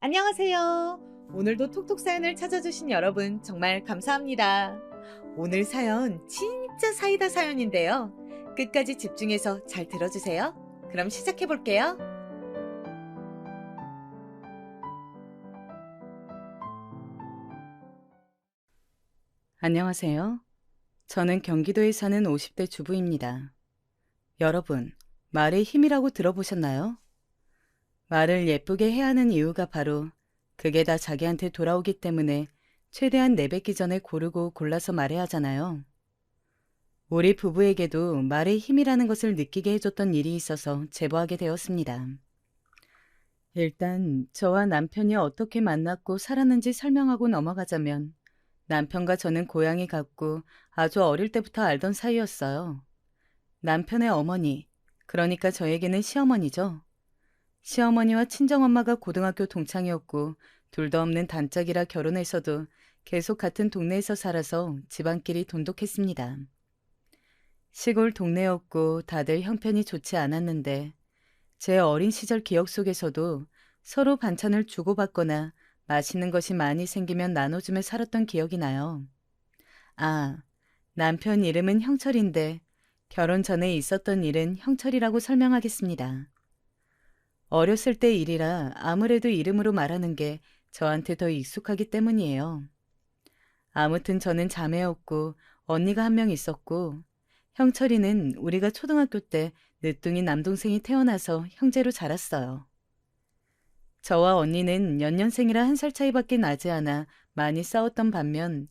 안녕하세요. 오늘도 톡톡 사연을 찾아주신 여러분 정말 감사합니다. 오늘 사연 진짜 사이다 사연인데요. 끝까지 집중해서 잘 들어주세요. 그럼 시작해 볼게요. 안녕하세요. 저는 경기도에 사는 50대 주부입니다. 여러분, 말의 힘이라고 들어보셨나요? 말을 예쁘게 해야 하는 이유가 바로 그게 다 자기한테 돌아오기 때문에 최대한 내뱉기 전에 고르고 골라서 말해야 하잖아요. 우리 부부에게도 말의 힘이라는 것을 느끼게 해줬던 일이 있어서 제보하게 되었습니다. 일단 저와 남편이 어떻게 만났고 살았는지 설명하고 넘어가자면 남편과 저는 고향이 같고 아주 어릴 때부터 알던 사이였어요. 남편의 어머니, 그러니까 저에게는 시어머니죠. 시어머니와 친정엄마가 고등학교 동창이었고 둘도 없는 단짝이라 결혼해서도 계속 같은 동네에서 살아서 집안끼리 돈독했습니다. 시골 동네였고 다들 형편이 좋지 않았는데 제 어린 시절 기억 속에서도 서로 반찬을 주고받거나 맛있는 것이 많이 생기면 나눠주며 살았던 기억이 나요. 아, 남편 이름은 형철인데 결혼 전에 있었던 일은 형철이라고 설명하겠습니다. 어렸을 때 일이라 아무래도 이름으로 말하는 게 저한테 더 익숙하기 때문이에요. 아무튼 저는 자매였고 언니가 한 명 있었고 형철이는 우리가 초등학교 때 늦둥이 남동생이 태어나서 형제로 자랐어요. 저와 언니는 연년생이라 1살 차이밖에 나지 않아 많이 싸웠던 반면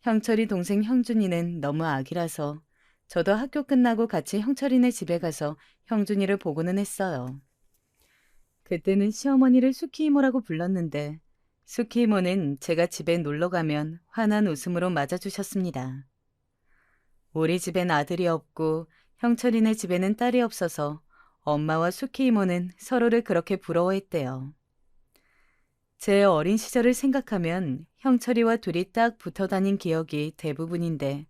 형철이 동생 형준이는 너무 아기라서 저도 학교 끝나고 같이 형철이네 집에 가서 형준이를 보고는 했어요. 그때는 시어머니를 수키 이모라고 불렀는데 수키 이모는 제가 집에 놀러 가면 환한 웃음으로 맞아주셨습니다. 우리 집엔 아들이 없고 형철이네 집에는 딸이 없어서 엄마와 수키 이모는 서로를 그렇게 부러워했대요. 제 어린 시절을 생각하면 형철이와 둘이 딱 붙어 다닌 기억이 대부분인데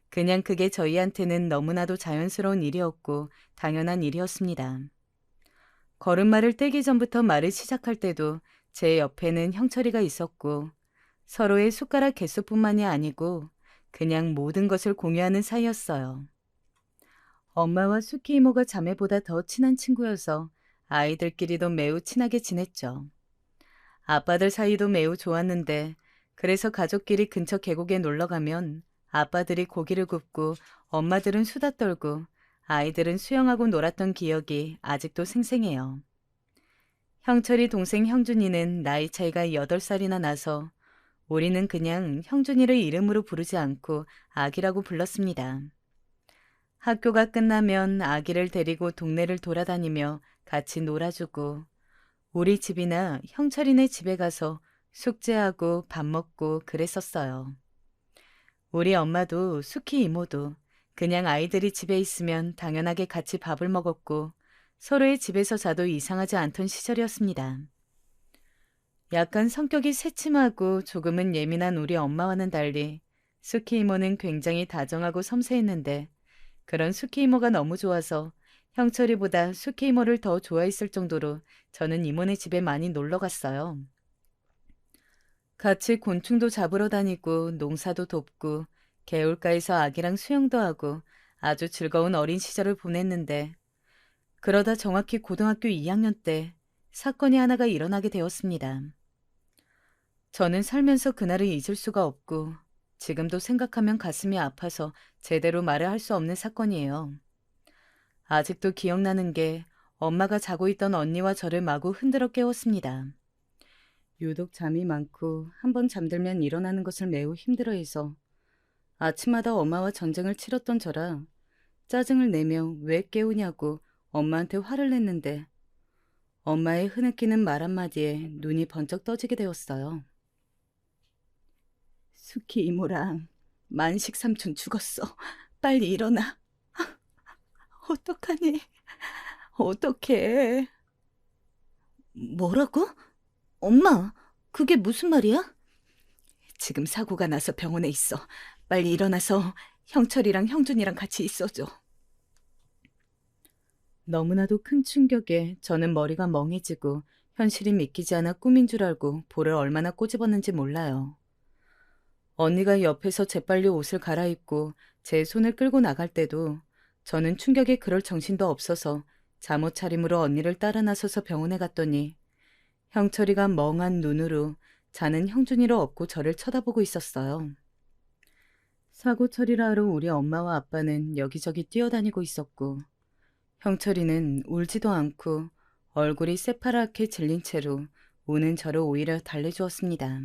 그냥 그게 저희한테는 너무나도 자연스러운 일이었고 당연한 일이었습니다. 걸음마를 떼기 전부터 말을 시작할 때도 제 옆에는 형철이가 있었고 서로의 숟가락 개수뿐만이 아니고 그냥 모든 것을 공유하는 사이였어요. 엄마와 수키 이모가 자매보다 더 친한 친구여서 아이들끼리도 매우 친하게 지냈죠. 아빠들 사이도 매우 좋았는데 그래서 가족끼리 근처 계곡에 놀러 가면 아빠들이 고기를 굽고 엄마들은 수다 떨고 아이들은 수영하고 놀았던 기억이 아직도 생생해요. 형철이 동생 형준이는 나이 차이가 8살이나 나서 우리는 그냥 형준이를 이름으로 부르지 않고 아기라고 불렀습니다. 학교가 끝나면 아기를 데리고 동네를 돌아다니며 같이 놀아주고 우리 집이나 형철이네 집에 가서 숙제하고 밥 먹고 그랬었어요. 우리 엄마도 수키 이모도 그냥 아이들이 집에 있으면 당연하게 같이 밥을 먹었고 서로의 집에서 자도 이상하지 않던 시절이었습니다. 약간 성격이 새침하고 조금은 예민한 우리 엄마와는 달리 수키 이모는 굉장히 다정하고 섬세했는데 그런 수키 이모가 너무 좋아서 형철이보다 수키 이모를 더 좋아했을 정도로 저는 이모네 집에 많이 놀러 갔어요. 같이 곤충도 잡으러 다니고 농사도 돕고 개울가에서 아기랑 수영도 하고 아주 즐거운 어린 시절을 보냈는데 그러다 정확히 고등학교 2학년 때 사건이 하나가 일어나게 되었습니다. 저는 살면서 그날을 잊을 수가 없고 지금도 생각하면 가슴이 아파서 제대로 말을 할 수 없는 사건이에요. 아직도 기억나는 게 엄마가 자고 있던 언니와 저를 마구 흔들어 깨웠습니다. 유독 잠이 많고 한번 잠들면 일어나는 것을 매우 힘들어해서 아침마다 엄마와 전쟁을 치렀던 저라 짜증을 내며 왜 깨우냐고 엄마한테 화를 냈는데 엄마의 흐느끼는 말 한마디에 눈이 번쩍 떠지게 되었어요. 수키 이모랑 만식 삼촌 죽었어. 빨리 일어나. 어떡하니? 어떡해. 뭐라고? 엄마, 그게 무슨 말이야? 지금 사고가 나서 병원에 있어. 빨리 일어나서 형철이랑 형준이랑 같이 있어줘. 너무나도 큰 충격에 저는 머리가 멍해지고 현실이 믿기지 않아 꿈인 줄 알고 볼을 얼마나 꼬집었는지 몰라요. 언니가 옆에서 재빨리 옷을 갈아입고 제 손을 끌고 나갈 때도 저는 충격에 그럴 정신도 없어서 잠옷 차림으로 언니를 따라 나서서 병원에 갔더니 형철이가 멍한 눈으로 자는 형준이를 업고 저를 쳐다보고 있었어요. 사고 처리를 하러 우리 엄마와 아빠는 여기저기 뛰어다니고 있었고 형철이는 울지도 않고 얼굴이 새파랗게 질린 채로 우는 저를 오히려 달래주었습니다.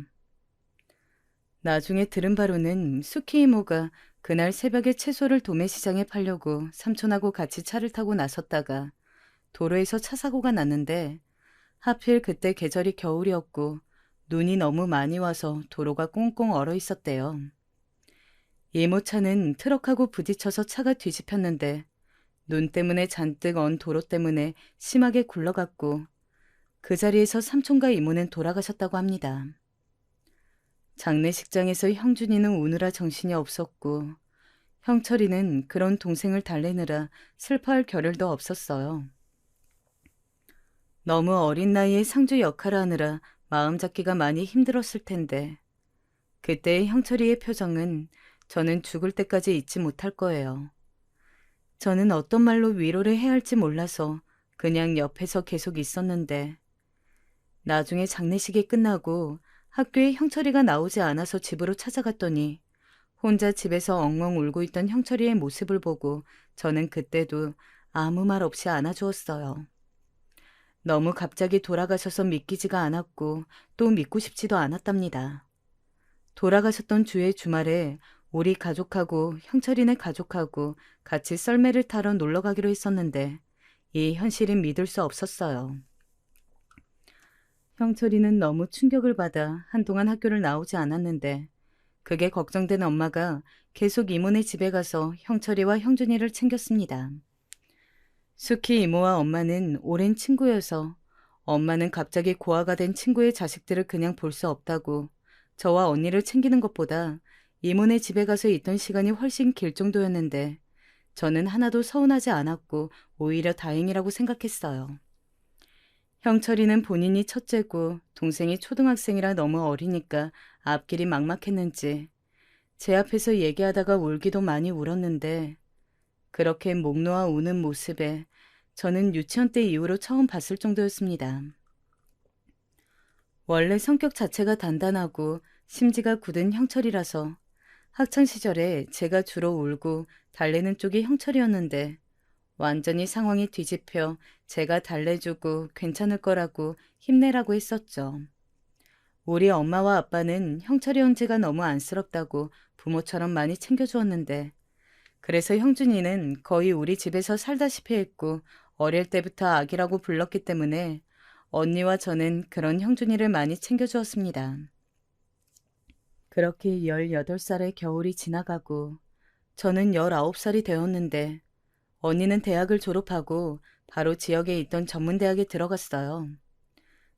나중에 들은 바로는 수키 이모가 그날 새벽에 채소를 도매시장에 팔려고 삼촌하고 같이 차를 타고 나섰다가 도로에서 차 사고가 났는데 하필 그때 계절이 겨울이었고 눈이 너무 많이 와서 도로가 꽁꽁 얼어 있었대요. 이모 차는 트럭하고 부딪혀서 차가 뒤집혔는데 눈 때문에 잔뜩 언 도로 때문에 심하게 굴러갔고 그 자리에서 삼촌과 이모는 돌아가셨다고 합니다. 장례식장에서 형준이는 우느라 정신이 없었고 형철이는 그런 동생을 달래느라 슬퍼할 겨를도 없었어요. 너무 어린 나이에 상주 역할을 하느라 마음 잡기가 많이 힘들었을 텐데 그때의 형철이의 표정은 저는 죽을 때까지 잊지 못할 거예요. 저는 어떤 말로 위로를 해야 할지 몰라서 그냥 옆에서 계속 있었는데 나중에 장례식이 끝나고 학교에 형철이가 나오지 않아서 집으로 찾아갔더니 혼자 집에서 엉엉 울고 있던 형철이의 모습을 보고 저는 그때도 아무 말 없이 안아주었어요. 너무 갑자기 돌아가셔서 믿기지가 않았고 또 믿고 싶지도 않았답니다. 돌아가셨던 주의 주말에 우리 가족하고 형철이네 가족하고 같이 썰매를 타러 놀러 가기로 했었는데 이 현실은 믿을 수 없었어요. 형철이는 너무 충격을 받아 한동안 학교를 나오지 않았는데 그게 걱정된 엄마가 계속 이모네 집에 가서 형철이와 형준이를 챙겼습니다. 수키 이모와 엄마는 오랜 친구여서 엄마는 갑자기 고아가 된 친구의 자식들을 그냥 볼 수 없다고 저와 언니를 챙기는 것보다 이모네 집에 가서 있던 시간이 훨씬 길 정도였는데 저는 하나도 서운하지 않았고 오히려 다행이라고 생각했어요. 형철이는 본인이 첫째고 동생이 초등학생이라 너무 어리니까 앞길이 막막했는지 제 앞에서 얘기하다가 울기도 많이 울었는데 그렇게 목 놓아 우는 모습에 저는 유치원 때 이후로 처음 봤을 정도였습니다. 원래 성격 자체가 단단하고 심지가 굳은 형철이라서 학창시절에 제가 주로 울고 달래는 쪽이 형철이었는데 완전히 상황이 뒤집혀 제가 달래주고 괜찮을 거라고 힘내라고 했었죠. 우리 엄마와 아빠는 형철이 형제가 너무 안쓰럽다고 부모처럼 많이 챙겨주었는데 그래서 형준이는 거의 우리 집에서 살다시피 했고 어릴 때부터 아기라고 불렀기 때문에 언니와 저는 그런 형준이를 많이 챙겨주었습니다. 그렇게 18살의 겨울이 지나가고 저는 19살이 되었는데 언니는 대학을 졸업하고 바로 지역에 있던 전문대학에 들어갔어요.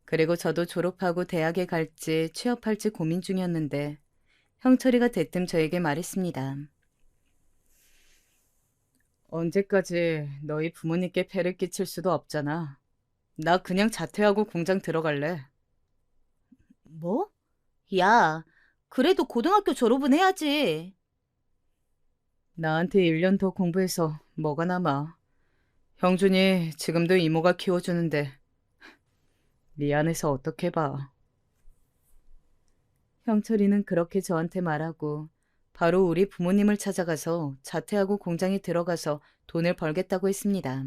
그리고 저도 졸업하고 대학에 갈지 취업할지 고민 중이었는데 형철이가 대뜸 저에게 말했습니다. 언제까지 너희 부모님께 폐를 끼칠 수도 없잖아. 나 그냥 자퇴하고 공장 들어갈래. 뭐? 야, 그래도 고등학교 졸업은 해야지. 나한테 1년 더 공부해서 뭐가 남아. 형준이 지금도 이모가 키워주는데 미안해서 어떻게 봐. 형철이는 그렇게 저한테 말하고 바로 우리 부모님을 찾아가서 자퇴하고 공장에 들어가서 돈을 벌겠다고 했습니다.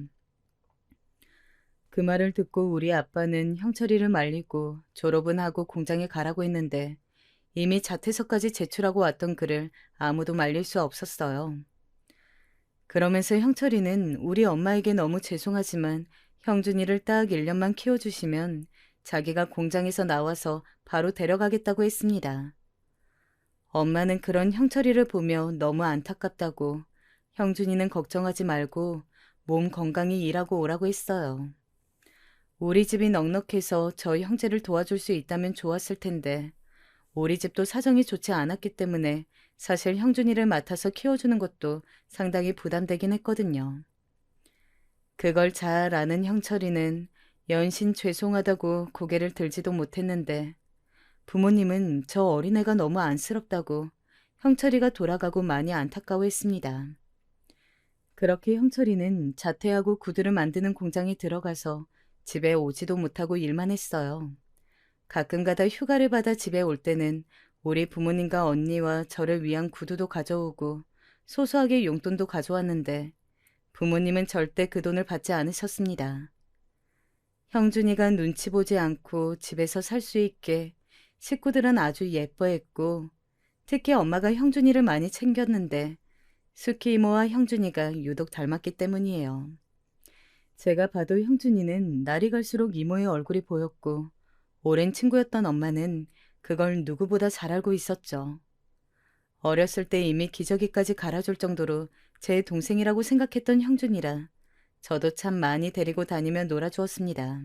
그 말을 듣고 우리 아빠는 형철이를 말리고 졸업은 하고 공장에 가라고 했는데 이미 자퇴서까지 제출하고 왔던 그를 아무도 말릴 수 없었어요. 그러면서 형철이는 우리 엄마에게 너무 죄송하지만 형준이를 딱 1년만 키워주시면 자기가 공장에서 나와서 바로 데려가겠다고 했습니다. 엄마는 그런 형철이를 보며 너무 안타깝다고 형준이는 걱정하지 말고 몸 건강히 일하고 오라고 했어요. 우리 집이 넉넉해서 저 형제를 도와줄 수 있다면 좋았을 텐데 우리 집도 사정이 좋지 않았기 때문에 사실 형준이를 맡아서 키워주는 것도 상당히 부담되긴 했거든요. 그걸 잘 아는 형철이는 연신 죄송하다고 고개를 들지도 못했는데 부모님은 저 어린애가 너무 안쓰럽다고 형철이가 돌아가고 많이 안타까워했습니다. 그렇게 형철이는 자퇴하고 구두를 만드는 공장에 들어가서 집에 오지도 못하고 일만 했어요. 가끔가다 휴가를 받아 집에 올 때는 우리 부모님과 언니와 저를 위한 구두도 가져오고 소소하게 용돈도 가져왔는데 부모님은 절대 그 돈을 받지 않으셨습니다. 형준이가 눈치 보지 않고 집에서 살 수 있게 식구들은 아주 예뻐했고 특히 엄마가 형준이를 많이 챙겼는데 수키 이모와 형준이가 유독 닮았기 때문이에요. 제가 봐도 형준이는 날이 갈수록 이모의 얼굴이 보였고 오랜 친구였던 엄마는 그걸 누구보다 잘 알고 있었죠. 어렸을 때 이미 기저귀까지 갈아줄 정도로 제 동생이라고 생각했던 형준이라 저도 참 많이 데리고 다니며 놀아주었습니다.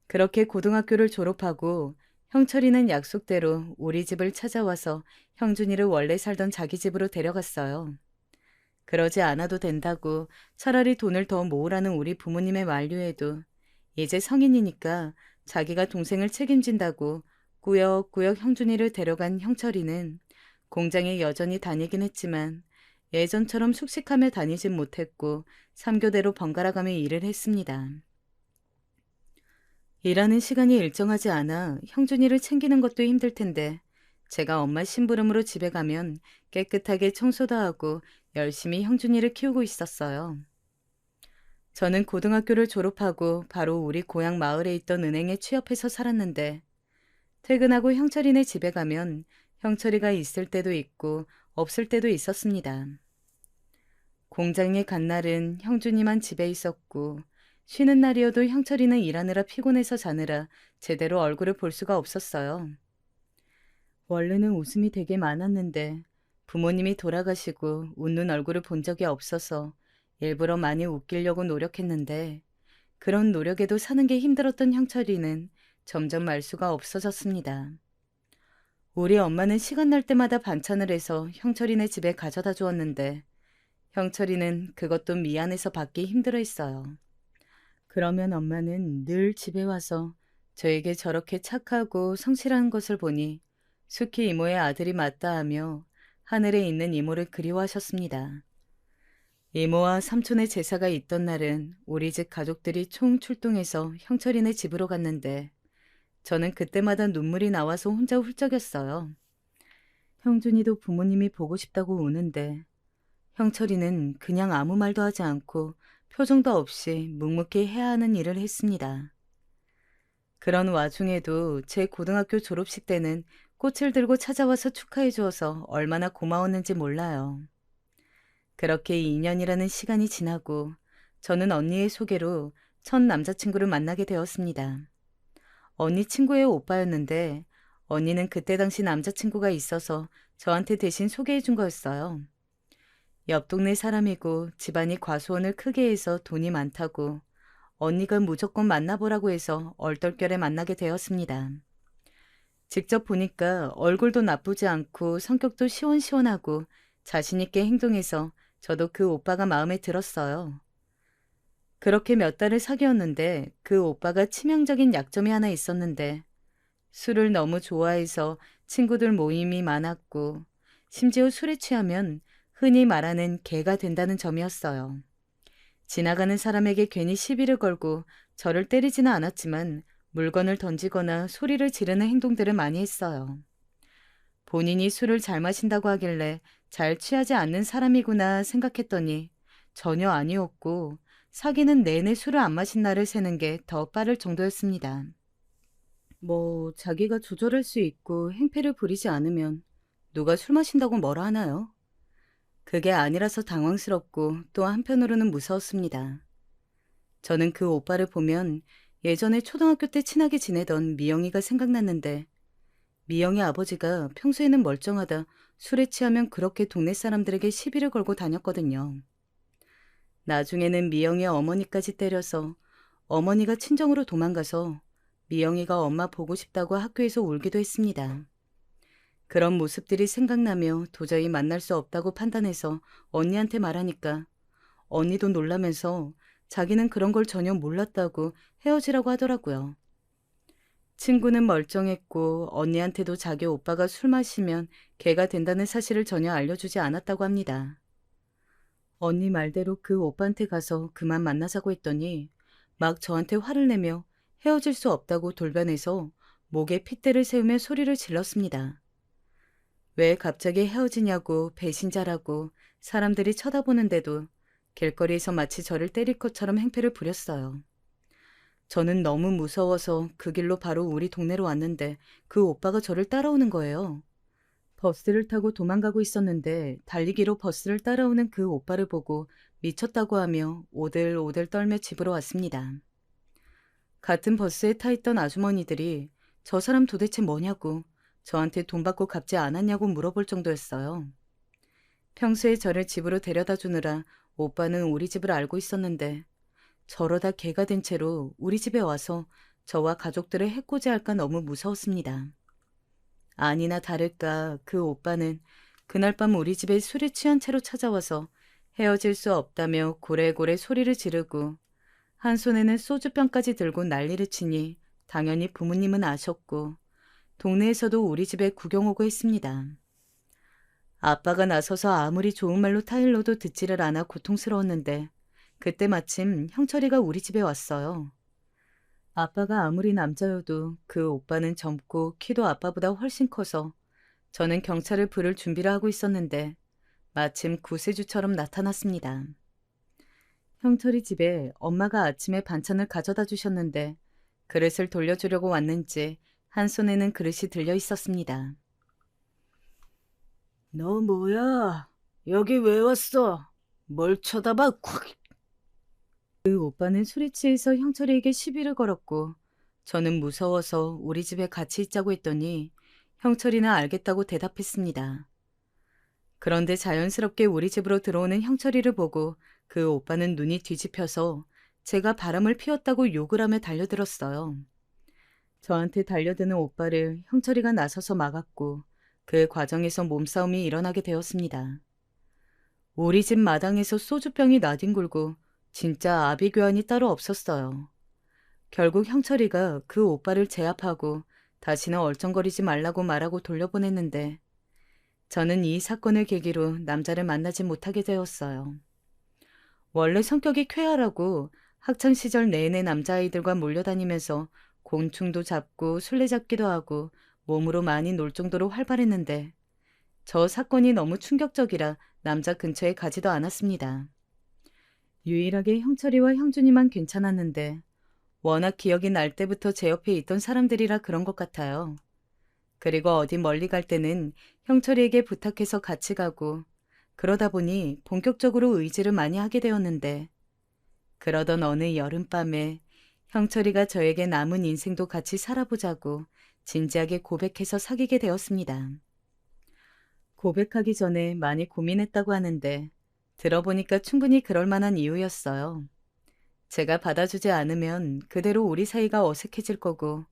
그렇게 고등학교를 졸업하고 형철이는 약속대로 우리 집을 찾아와서 형준이를 원래 살던 자기 집으로 데려갔어요. 그러지 않아도 된다고 차라리 돈을 더 모으라는 우리 부모님의 만류에도 이제 성인이니까 자기가 동생을 책임진다고 꾸역꾸역 형준이를 데려간 형철이는 공장에 여전히 다니긴 했지만 예전처럼 숙식하며 다니진 못했고 3교대로 번갈아가며 일을 했습니다. 일하는 시간이 일정하지 않아 형준이를 챙기는 것도 힘들 텐데 제가 엄마 심부름으로 집에 가면 깨끗하게 청소도 하고 열심히 형준이를 키우고 있었어요. 저는 고등학교를 졸업하고 바로 우리 고향 마을에 있던 은행에 취업해서 살았는데 퇴근하고 형철이네 집에 가면 형철이가 있을 때도 있고 없을 때도 있었습니다. 공장에 간 날은 형준이만 집에 있었고 쉬는 날이어도 형철이는 일하느라 피곤해서 자느라 제대로 얼굴을 볼 수가 없었어요. 원래는 웃음이 되게 많았는데 부모님이 돌아가시고 웃는 얼굴을 본 적이 없어서 일부러 많이 웃기려고 노력했는데 그런 노력에도 사는 게 힘들었던 형철이는 점점 말수가 없어졌습니다. 우리 엄마는 시간 날 때마다 반찬을 해서 형철이네 집에 가져다 주었는데 형철이는 그것도 미안해서 받기 힘들어했어요. 그러면 엄마는 늘 집에 와서 저에게 저렇게 착하고 성실한 것을 보니 수키 이모의 아들이 맞다 하며 하늘에 있는 이모를 그리워하셨습니다. 이모와 삼촌의 제사가 있던 날은 우리 집 가족들이 총 출동해서 형철이네 집으로 갔는데 저는 그때마다 눈물이 나와서 혼자 훌쩍였어요. 형준이도 부모님이 보고 싶다고 우는데 형철이는 그냥 아무 말도 하지 않고 표정도 없이 묵묵히 해야 하는 일을 했습니다. 그런 와중에도 제 고등학교 졸업식 때는 꽃을 들고 찾아와서 축하해 주어서 얼마나 고마웠는지 몰라요. 그렇게 2년이라는 시간이 지나고 저는 언니의 소개로 첫 남자친구를 만나게 되었습니다. 언니 친구의 오빠였는데 언니는 그때 당시 남자친구가 있어서 저한테 대신 소개해 준 거였어요. 옆 동네 사람이고 집안이 과수원을 크게 해서 돈이 많다고 언니가 무조건 만나보라고 해서 얼떨결에 만나게 되었습니다. 직접 보니까 얼굴도 나쁘지 않고 성격도 시원시원하고 자신있게 행동해서 저도 그 오빠가 마음에 들었어요. 그렇게 몇 달을 사귀었는데 그 오빠가 치명적인 약점이 하나 있었는데 술을 너무 좋아해서 친구들 모임이 많았고 심지어 술에 취하면 흔히 말하는 개가 된다는 점이었어요. 지나가는 사람에게 괜히 시비를 걸고 저를 때리지는 않았지만 물건을 던지거나 소리를 지르는 행동들을 많이 했어요. 본인이 술을 잘 마신다고 하길래 잘 취하지 않는 사람이구나 생각했더니 전혀 아니었고 사귀는 내내 술을 안 마신 날을 세는 게 더 빠를 정도였습니다. 뭐 자기가 조절할 수 있고 행패를 부리지 않으면 누가 술 마신다고 뭐라 하나요? 그게 아니라서 당황스럽고 또 한편으로는 무서웠습니다. 저는 그 오빠를 보면 예전에 초등학교 때 친하게 지내던 미영이가 생각났는데 미영이 아버지가 평소에는 멀쩡하다 술에 취하면 그렇게 동네 사람들에게 시비를 걸고 다녔거든요. 나중에는 미영이 어머니까지 때려서 어머니가 친정으로 도망가서 미영이가 엄마 보고 싶다고 학교에서 울기도 했습니다. 그런 모습들이 생각나며 도저히 만날 수 없다고 판단해서 언니한테 말하니까 언니도 놀라면서 자기는 그런 걸 전혀 몰랐다고 헤어지라고 하더라고요. 친구는 멀쩡했고 언니한테도 자기 오빠가 술 마시면 개가 된다는 사실을 전혀 알려주지 않았다고 합니다. 언니 말대로 그 오빠한테 가서 그만 만나자고 했더니 막 저한테 화를 내며 헤어질 수 없다고 돌변해서 목에 핏대를 세우며 소리를 질렀습니다. 왜 갑자기 헤어지냐고 배신자라고 사람들이 쳐다보는데도 길거리에서 마치 저를 때릴 것처럼 행패를 부렸어요. 저는 너무 무서워서 그 길로 바로 우리 동네로 왔는데 그 오빠가 저를 따라오는 거예요. 버스를 타고 도망가고 있었는데 달리기로 버스를 따라오는 그 오빠를 보고 미쳤다고 하며 오들오들 떨며 집으로 왔습니다. 같은 버스에 타 있던 아주머니들이 저 사람 도대체 뭐냐고 저한테 돈 받고 갚지 않았냐고 물어볼 정도였어요. 평소에 저를 집으로 데려다 주느라 오빠는 우리 집을 알고 있었는데 저러다 개가 된 채로 우리 집에 와서 저와 가족들을 해코지할까 너무 무서웠습니다. 아니나 다를까 그 오빠는 그날 밤 우리 집에 술에 취한 채로 찾아와서 헤어질 수 없다며 고래고래 소리를 지르고 한 손에는 소주병까지 들고 난리를 치니 당연히 부모님은 아셨고 동네에서도 우리 집에 구경 오고 했습니다. 아빠가 나서서 아무리 좋은 말로 타일러도 듣지를 않아 고통스러웠는데 그때 마침 형철이가 우리 집에 왔어요. 아빠가 아무리 남자여도 그 오빠는 젊고 키도 아빠보다 훨씬 커서 저는 경찰을 부를 준비를 하고 있었는데 마침 구세주처럼 나타났습니다. 형철이 집에 엄마가 아침에 반찬을 가져다 주셨는데 그릇을 돌려주려고 왔는지 한 손에는 그릇이 들려 있었습니다. 너 뭐야? 여기 왜 왔어? 뭘 쳐다봐? 콱! 그 오빠는 술에 취해서 형철이에게 시비를 걸었고 저는 무서워서 우리 집에 같이 있자고 했더니 형철이는 알겠다고 대답했습니다. 그런데 자연스럽게 우리 집으로 들어오는 형철이를 보고 그 오빠는 눈이 뒤집혀서 제가 바람을 피웠다고 욕을 하며 달려들었어요. 저한테 달려드는 오빠를 형철이가 나서서 막았고 그 과정에서 몸싸움이 일어나게 되었습니다. 우리 집 마당에서 소주병이 나뒹굴고 진짜 아비규환이 따로 없었어요. 결국 형철이가 그 오빠를 제압하고 다시는 얼쩡거리지 말라고 말하고 돌려보냈는데 저는 이 사건을 계기로 남자를 만나지 못하게 되었어요. 원래 성격이 쾌활하고 학창시절 내내 남자아이들과 몰려다니면서 곤충도 잡고 술래잡기도 하고 몸으로 많이 놀 정도로 활발했는데 저 사건이 너무 충격적이라 남자 근처에 가지도 않았습니다. 유일하게 형철이와 형준이만 괜찮았는데 워낙 기억이 날 때부터 제 옆에 있던 사람들이라 그런 것 같아요. 그리고 어디 멀리 갈 때는 형철이에게 부탁해서 같이 가고 그러다 보니 본격적으로 의지를 많이 하게 되었는데 그러던 어느 여름밤에 형철이가 저에게 남은 인생도 같이 살아보자고 진지하게 고백해서 사귀게 되었습니다. 고백하기 전에 많이 고민했다고 하는데 들어보니까 충분히 그럴 만한 이유였어요. 제가 받아주지 않으면 그대로 우리 사이가 어색해질 거고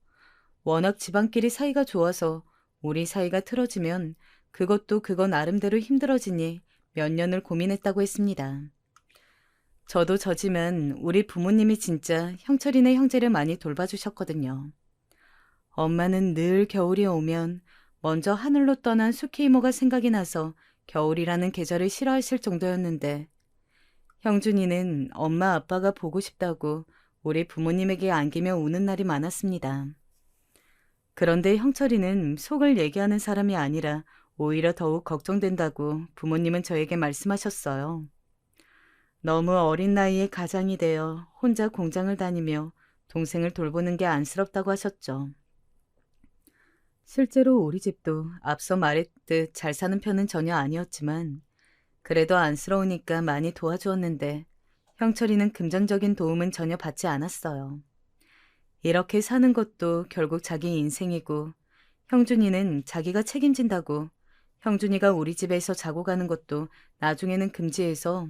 워낙 집안끼리 사이가 좋아서 우리 사이가 틀어지면 그것도 그거 나름대로 힘들어지니 몇 년을 고민했다고 했습니다. 저도 저지만 우리 부모님이 진짜 형철이네 형제를 많이 돌봐주셨거든요. 엄마는 늘 겨울이 오면 먼저 하늘로 떠난 수케 이모가 생각이 나서 겨울이라는 계절을 싫어하실 정도였는데 형준이는 엄마 아빠가 보고 싶다고 우리 부모님에게 안기며 우는 날이 많았습니다. 그런데 형철이는 속을 얘기하는 사람이 아니라 오히려 더욱 걱정된다고 부모님은 저에게 말씀하셨어요. 너무 어린 나이에 가장이 되어 혼자 공장을 다니며 동생을 돌보는 게 안쓰럽다고 하셨죠. 실제로 우리 집도 앞서 말했듯 잘 사는 편은 전혀 아니었지만 그래도 안쓰러우니까 많이 도와주었는데 형철이는 금전적인 도움은 전혀 받지 않았어요. 이렇게 사는 것도 결국 자기 인생이고 형준이는 자기가 책임진다고 형준이가 우리 집에서 자고 가는 것도 나중에는 금지해서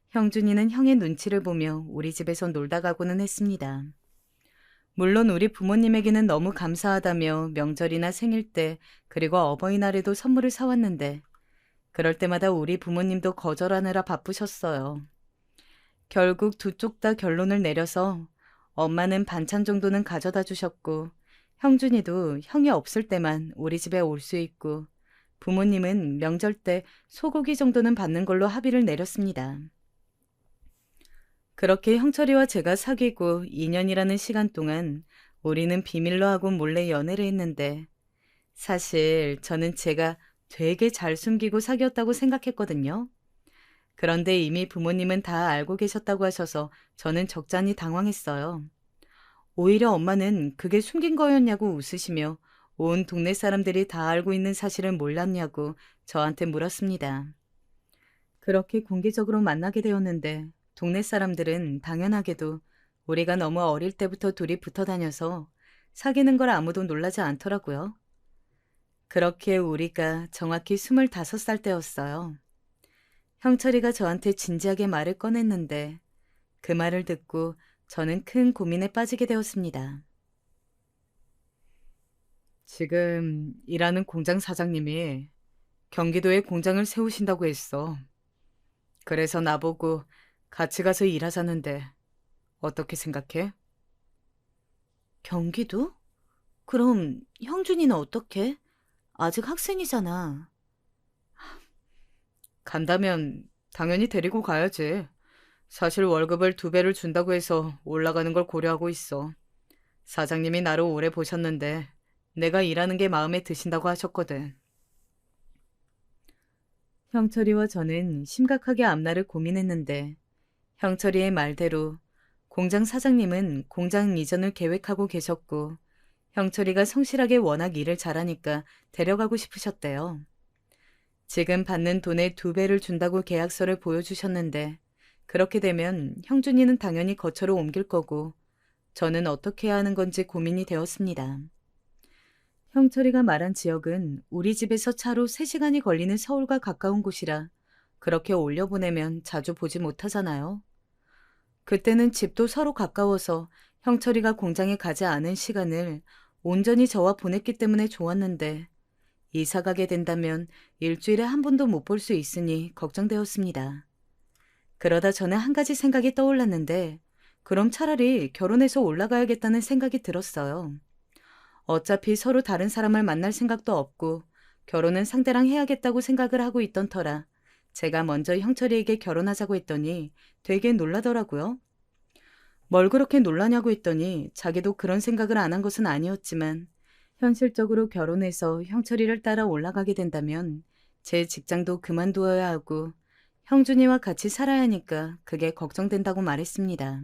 형준이는 형의 눈치를 보며 우리 집에서 놀다 가고는 했습니다. 물론 우리 부모님에게는 너무 감사하다며 명절이나 생일 때 그리고 어버이날에도 선물을 사왔는데 그럴 때마다 우리 부모님도 거절하느라 바쁘셨어요. 결국 두 쪽 다 결론을 내려서 엄마는 반찬 정도는 가져다 주셨고 형준이도 형이 없을 때만 우리 집에 올 수 있고 부모님은 명절 때 소고기 정도는 받는 걸로 합의를 내렸습니다. 그렇게 형철이와 제가 사귀고 2년이라는 시간 동안 우리는 비밀로 하고 몰래 연애를 했는데 사실 저는 제가 되게 잘 숨기고 사귀었다고 생각했거든요. 그런데 이미 부모님은 다 알고 계셨다고 하셔서 저는 적잖이 당황했어요. 오히려 엄마는 그게 숨긴 거였냐고 웃으시며 온 동네 사람들이 다 알고 있는 사실을 몰랐냐고 저한테 물었습니다. 그렇게 공개적으로 만나게 되었는데 동네 사람들은 당연하게도 우리가 너무 어릴 때부터 둘이 붙어 다녀서 사귀는 걸 아무도 놀라지 않더라고요. 그렇게 우리가 정확히 25살 때였어요. 형철이가 저한테 진지하게 말을 꺼냈는데 그 말을 듣고 저는 큰 고민에 빠지게 되었습니다. 지금 일하는 공장 사장님이 경기도에 공장을 세우신다고 했어. 그래서 나보고 같이 가서 일하자는데 어떻게 생각해? 경기도? 그럼 형준이는 어떻게? 아직 학생이잖아. 간다면 당연히 데리고 가야지. 사실 월급을 2배를 준다고 해서 올라가는 걸 고려하고 있어. 사장님이 나를 오래 보셨는데 내가 일하는 게 마음에 드신다고 하셨거든. 형철이와 저는 심각하게 앞날을 고민했는데 형철이의 말대로 공장 사장님은 공장 이전을 계획하고 계셨고 형철이가 성실하게 워낙 일을 잘하니까 데려가고 싶으셨대요. 지금 받는 돈의 2배를 준다고 계약서를 보여주셨는데 그렇게 되면 형준이는 당연히 거처로 옮길 거고 저는 어떻게 해야 하는 건지 고민이 되었습니다. 형철이가 말한 지역은 우리 집에서 차로 3시간이 걸리는 서울과 가까운 곳이라 그렇게 올려보내면 자주 보지 못하잖아요. 그때는 집도 서로 가까워서 형철이가 공장에 가지 않은 시간을 온전히 저와 보냈기 때문에 좋았는데 이사 가게 된다면 일주일에 한 번도 못 볼 수 있으니 걱정되었습니다. 그러다 저는 한 가지 생각이 떠올랐는데 그럼 차라리 결혼해서 올라가야겠다는 생각이 들었어요. 어차피 서로 다른 사람을 만날 생각도 없고 결혼은 상대랑 해야겠다고 생각을 하고 있던 터라 제가 먼저 형철이에게 결혼하자고 했더니 되게 놀라더라고요. 뭘 그렇게 놀라냐고 했더니 자기도 그런 생각을 안 한 것은 아니었지만 현실적으로 결혼해서 형철이를 따라 올라가게 된다면 제 직장도 그만두어야 하고 형준이와 같이 살아야 하니까 그게 걱정된다고 말했습니다.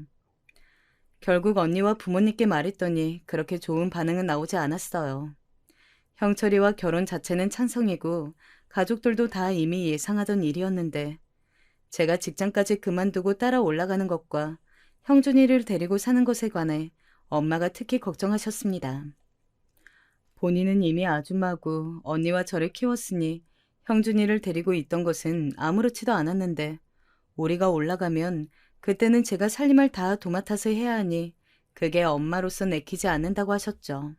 결국 언니와 부모님께 말했더니 그렇게 좋은 반응은 나오지 않았어요. 형철이와 결혼 자체는 찬성이고 가족들도 다 이미 예상하던 일이었는데 제가 직장까지 그만두고 따라 올라가는 것과 형준이를 데리고 사는 것에 관해 엄마가 특히 걱정하셨습니다. 본인은 이미 아줌마고 언니와 저를 키웠으니 형준이를 데리고 있던 것은 아무렇지도 않았는데 우리가 올라가면 그때는 제가 살림을 다 도맡아서 해야 하니 그게 엄마로서 내키지 않는다고 하셨죠.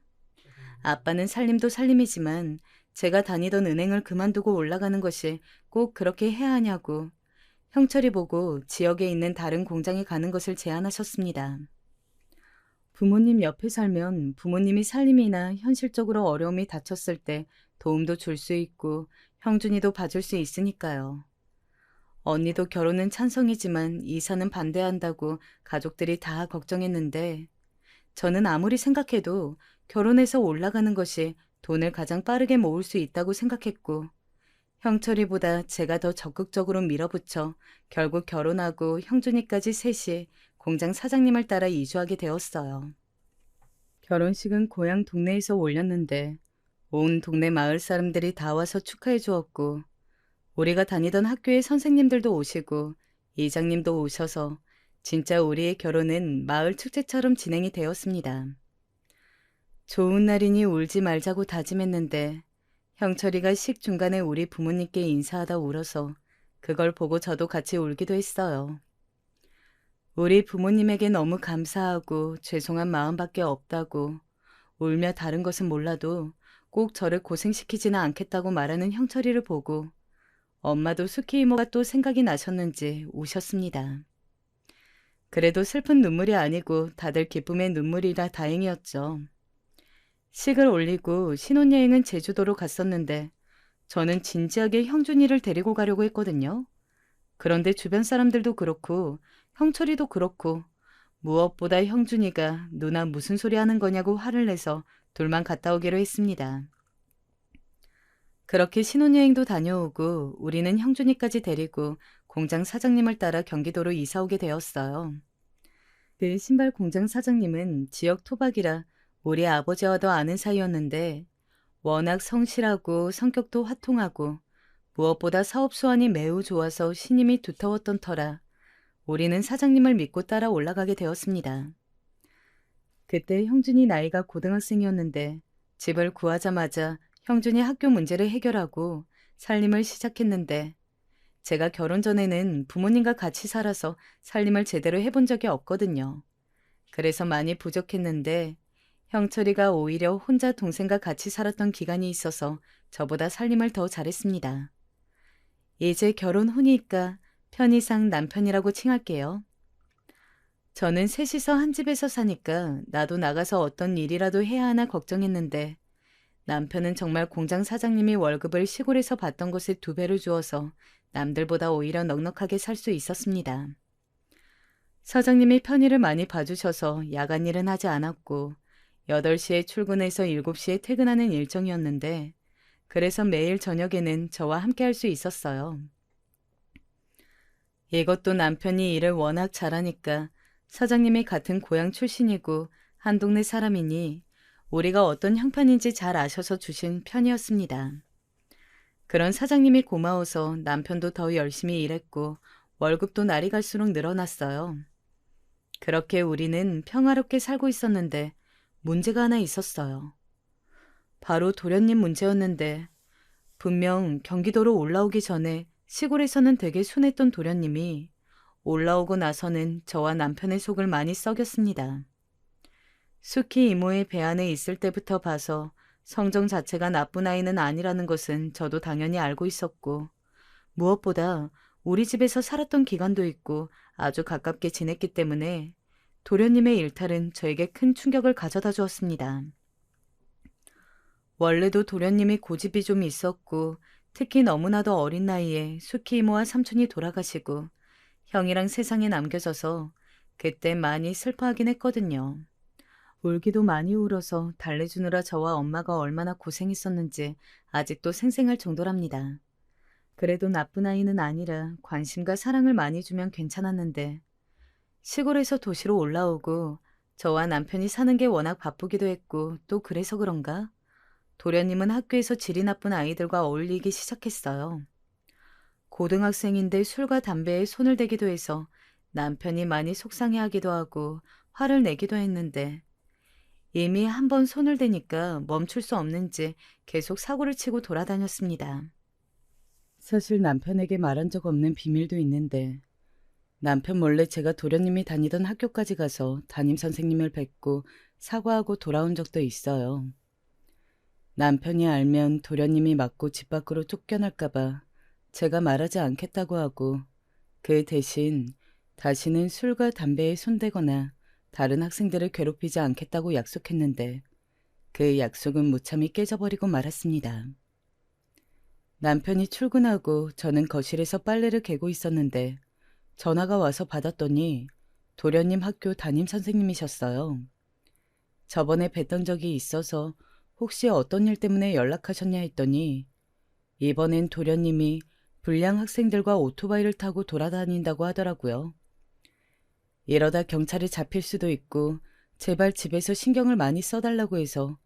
아빠는 살림도 살림이지만 제가 다니던 은행을 그만두고 올라가는 것이 꼭 그렇게 해야 하냐고 형철이 보고 지역에 있는 다른 공장에 가는 것을 제안하셨습니다. 부모님 옆에 살면 부모님이 살림이나 현실적으로 어려움이 닥쳤을 때 도움도 줄 수 있고 형준이도 봐줄 수 있으니까요. 언니도 결혼은 찬성이지만 이사는 반대한다고 가족들이 다 걱정했는데 저는 아무리 생각해도 결혼해서 올라가는 것이 돈을 가장 빠르게 모을 수 있다고 생각했고 형철이보다 제가 더 적극적으로 밀어붙여 결국 결혼하고 형준이까지 셋이 공장 사장님을 따라 이주하게 되었어요. 결혼식은 고향 동네에서 올렸는데 온 동네 마을 사람들이 다 와서 축하해 주었고 우리가 다니던 학교의 선생님들도 오시고 이장님도 오셔서 진짜 우리의 결혼은 마을 축제처럼 진행이 되었습니다. 좋은 날이니 울지 말자고 다짐했는데 형철이가 식 중간에 우리 부모님께 인사하다 울어서 그걸 보고 저도 같이 울기도 했어요. 우리 부모님에게 너무 감사하고 죄송한 마음밖에 없다고 울며 다른 것은 몰라도 꼭 저를 고생시키지는 않겠다고 말하는 형철이를 보고 엄마도 수키 이모가 또 생각이 나셨는지 우셨습니다. 그래도 슬픈 눈물이 아니고 다들 기쁨의 눈물이라 다행이었죠. 식을 올리고 신혼여행은 제주도로 갔었는데 저는 진지하게 형준이를 데리고 가려고 했거든요. 그런데 주변 사람들도 그렇고 형철이도 그렇고 무엇보다 형준이가 누나 무슨 소리 하는 거냐고 화를 내서 둘만 갔다 오기로 했습니다. 그렇게 신혼여행도 다녀오고 우리는 형준이까지 데리고 공장 사장님을 따라 경기도로 이사 오게 되었어요. 그 신발 공장 사장님은 지역 토박이라 우리 아버지와도 아는 사이였는데 워낙 성실하고 성격도 화통하고 무엇보다 사업 수완이 매우 좋아서 신임이 두터웠던 터라 우리는 사장님을 믿고 따라 올라가게 되었습니다. 그때 형준이 나이가 고등학생이었는데 집을 구하자마자 형준이 학교 문제를 해결하고 살림을 시작했는데 제가 결혼 전에는 부모님과 같이 살아서 살림을 제대로 해본 적이 없거든요. 그래서 많이 부족했는데 형철이가 오히려 혼자 동생과 같이 살았던 기간이 있어서 저보다 살림을 더 잘했습니다. 이제 결혼 후니까 편의상 남편이라고 칭할게요. 저는 셋이서 한 집에서 사니까 나도 나가서 어떤 일이라도 해야 하나 걱정했는데 남편은 정말 공장 사장님이 월급을 시골에서 받던 것에 2배를 주어서 남들보다 오히려 넉넉하게 살 수 있었습니다. 사장님이 편의를 많이 봐주셔서 야간 일은 하지 않았고 8시에 출근해서 7시에 퇴근하는 일정이었는데 그래서 매일 저녁에는 저와 함께 할 수 있었어요. 이것도 남편이 일을 워낙 잘하니까 사장님이 같은 고향 출신이고 한 동네 사람이니 우리가 어떤 형편인지 잘 아셔서 주신 편이었습니다. 그런 사장님이 고마워서 남편도 더 열심히 일했고 월급도 날이 갈수록 늘어났어요. 그렇게 우리는 평화롭게 살고 있었는데 문제가 하나 있었어요. 바로 도련님 문제였는데 분명 경기도로 올라오기 전에 시골에서는 되게 순했던 도련님이 올라오고 나서는 저와 남편의 속을 많이 썩였습니다. 수키 이모의 배 안에 있을 때부터 봐서 성정 자체가 나쁜 아이는 아니라는 것은 저도 당연히 알고 있었고 무엇보다 우리 집에서 살았던 기간도 있고 아주 가깝게 지냈기 때문에 도련님의 일탈은 저에게 큰 충격을 가져다 주었습니다. 원래도 도련님이 고집이 좀 있었고 특히 너무나도 어린 나이에 수키 이모와 삼촌이 돌아가시고 형이랑 세상에 남겨져서 그때 많이 슬퍼하긴 했거든요. 울기도 많이 울어서 달래주느라 저와 엄마가 얼마나 고생했었는지 아직도 생생할 정도랍니다. 그래도 나쁜 아이는 아니라 관심과 사랑을 많이 주면 괜찮았는데 시골에서 도시로 올라오고 저와 남편이 사는 게 워낙 바쁘기도 했고 또 그래서 그런가? 도련님은 학교에서 질이 나쁜 아이들과 어울리기 시작했어요. 고등학생인데 술과 담배에 손을 대기도 해서 남편이 많이 속상해하기도 하고 화를 내기도 했는데 이미 한 번 손을 대니까 멈출 수 없는지 계속 사고를 치고 돌아다녔습니다. 사실 남편에게 말한 적 없는 비밀도 있는데 남편 몰래 제가 도련님이 다니던 학교까지 가서 담임선생님을 뵙고 사과하고 돌아온 적도 있어요. 남편이 알면 도련님이 맞고 집 밖으로 쫓겨날까봐 제가 말하지 않겠다고 하고 그 대신 다시는 술과 담배에 손대거나 다른 학생들을 괴롭히지 않겠다고 약속했는데 그 약속은 무참히 깨져버리고 말았습니다. 남편이 출근하고 저는 거실에서 빨래를 개고 있었는데 전화가 와서 받았더니 도련님 학교 담임선생님이셨어요. 저번에 뵀던 적이 있어서 혹시 어떤 일 때문에 연락하셨냐 했더니 이번엔 도련님이 불량 학생들과 오토바이를 타고 돌아다닌다고 하더라고요. 이러다 경찰에 잡힐 수도 있고 제발 집에서 신경을 많이 써달라고 해서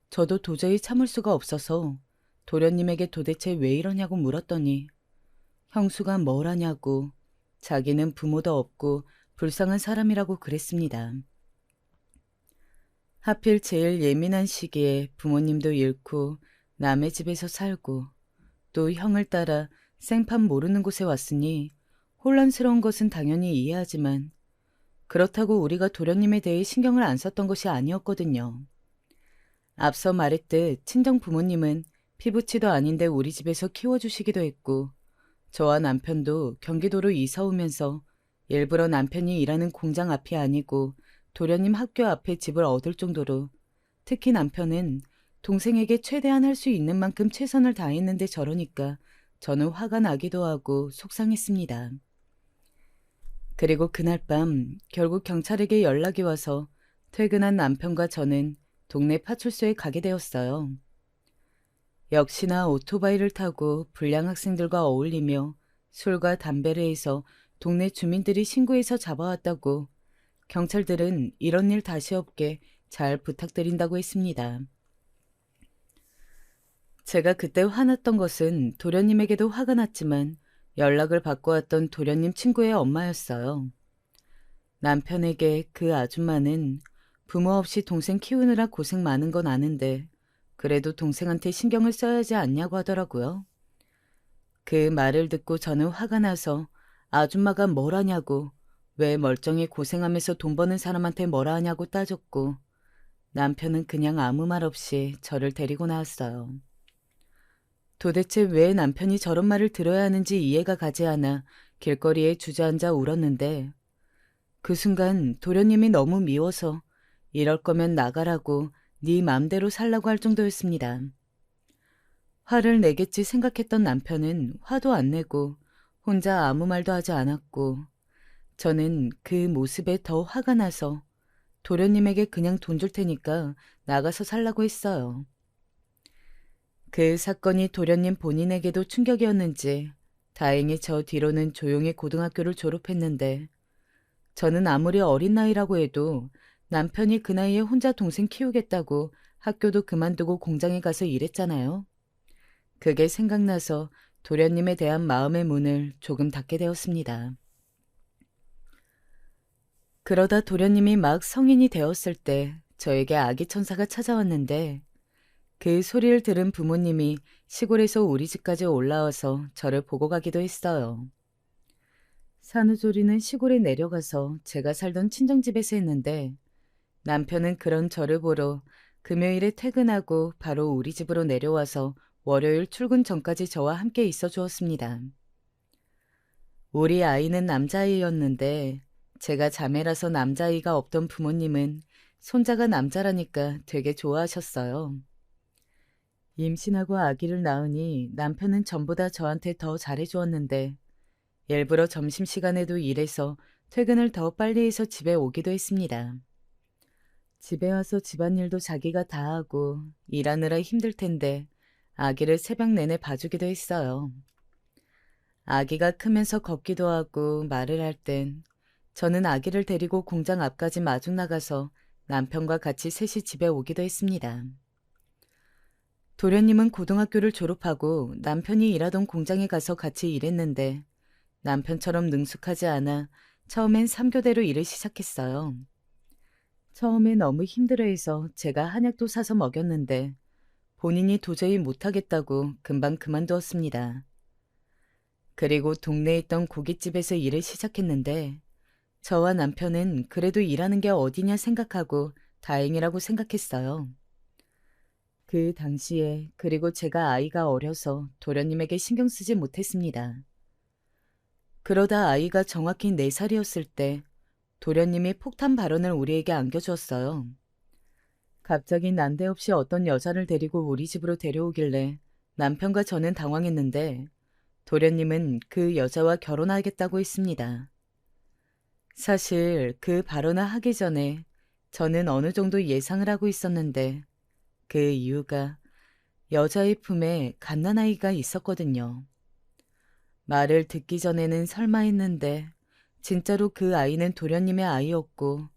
저도 도저히 참을 수가 없어서 도련님에게 도대체 왜 이러냐고 물었더니 형수가 뭘 하냐고 자기는 부모도 없고 불쌍한 사람이라고 그랬습니다. 하필 제일 예민한 시기에 부모님도 잃고 남의 집에서 살고 또 형을 따라 생판 모르는 곳에 왔으니 혼란스러운 것은 당연히 이해하지만 그렇다고 우리가 도련님에 대해 신경을 안 썼던 것이 아니었거든요. 앞서 말했듯 친정 부모님은 피부치도 아닌데 우리 집에서 키워주시기도 했고 저와 남편도 경기도로 이사 오면서 일부러 남편이 일하는 공장 앞이 아니고 도련님 학교 앞에 집을 얻을 정도로, 특히 남편은 동생에게 최대한 할 수 있는 만큼 최선을 다했는데 저러니까 저는 화가 나기도 하고 속상했습니다. 그리고 그날 밤 결국 경찰에게 연락이 와서 퇴근한 남편과 저는 동네 파출소에 가게 되었어요. 역시나 오토바이를 타고 불량 학생들과 어울리며 술과 담배를 해서 동네 주민들이 신고해서 잡아왔다고, 경찰들은 이런 일 다시 없게 잘 부탁드린다고 했습니다. 제가 그때 화났던 것은 도련님에게도 화가 났지만 연락을 받고 왔던 도련님 친구의 엄마였어요. 남편에게 그 아줌마는 부모 없이 동생 키우느라 고생 많은 건 아는데 그래도 동생한테 신경을 써야지 않냐고 하더라고요. 그 말을 듣고 저는 화가 나서 아줌마가 뭘 하냐고, 왜 멀쩡히 고생하면서 돈 버는 사람한테 뭐라 하냐고 따졌고, 남편은 그냥 아무 말 없이 저를 데리고 나왔어요. 도대체 왜 남편이 저런 말을 들어야 하는지 이해가 가지 않아 길거리에 주저앉아 울었는데, 그 순간 도련님이 너무 미워서 이럴 거면 나가라고 네 맘대로 살라고 할 정도였습니다. 화를 내겠지 생각했던 남편은 화도 안 내고 혼자 아무 말도 하지 않았고, 저는 그 모습에 더 화가 나서 도련님에게 그냥 돈 줄 테니까 나가서 살라고 했어요. 그 사건이 도련님 본인에게도 충격이었는지 다행히 저 뒤로는 조용히 고등학교를 졸업했는데, 저는 아무리 어린 나이라고 해도 남편이 그 나이에 혼자 동생 키우겠다고 학교도 그만두고 공장에 가서 일했잖아요. 그게 생각나서 도련님에 대한 마음의 문을 조금 닫게 되었습니다. 그러다 도련님이 막 성인이 되었을 때 저에게 아기 천사가 찾아왔는데, 그 소리를 들은 부모님이 시골에서 우리 집까지 올라와서 저를 보고 가기도 했어요. 산후조리는 시골에 내려가서 제가 살던 친정집에서 했는데, 남편은 그런 저를 보러 금요일에 퇴근하고 바로 우리 집으로 내려와서 월요일 출근 전까지 저와 함께 있어 주었습니다. 우리 아이는 남자아이였는데 제가 자매라서 남자아이가 없던 부모님은 손자가 남자라니까 되게 좋아하셨어요. 임신하고 아기를 낳으니 남편은 전보다 저한테 더 잘해주었는데, 일부러 점심시간에도 일해서 퇴근을 더 빨리 해서 집에 오기도 했습니다. 집에 와서 집안일도 자기가 다 하고 일하느라 힘들 텐데 아기를 새벽 내내 봐주기도 했어요. 아기가 크면서 걷기도 하고 말을 할 땐 저는 아기를 데리고 공장 앞까지 마중 나가서 남편과 같이 셋이 집에 오기도 했습니다. 도련님은 고등학교를 졸업하고 남편이 일하던 공장에 가서 같이 일했는데 남편처럼 능숙하지 않아 처음엔 3교대로 일을 시작했어요. 처음에 너무 힘들어해서 제가 한약도 사서 먹였는데 본인이 도저히 못하겠다고 금방 그만두었습니다. 그리고 동네에 있던 고깃집에서 일을 시작했는데 저와 남편은 그래도 일하는 게 어디냐 생각하고 다행이라고 생각했어요. 그 당시에 그리고 제가 아이가 어려서 도련님에게 신경 쓰지 못했습니다. 그러다 아이가 정확히 4살이었을 때 도련님이 폭탄 발언을 우리에게 안겨주었어요. 갑자기 난데없이 어떤 여자를 데리고 우리 집으로 데려오길래 남편과 저는 당황했는데 도련님은 그 여자와 결혼하겠다고 했습니다. 사실 그 발언을 하기 전에 저는 어느 정도 예상을 하고 있었는데 그 이유가 여자의 품에 갓난아이가 있었거든요. 말을 듣기 전에는 설마 했는데 진짜로 그 아이는 도련님의 아이였고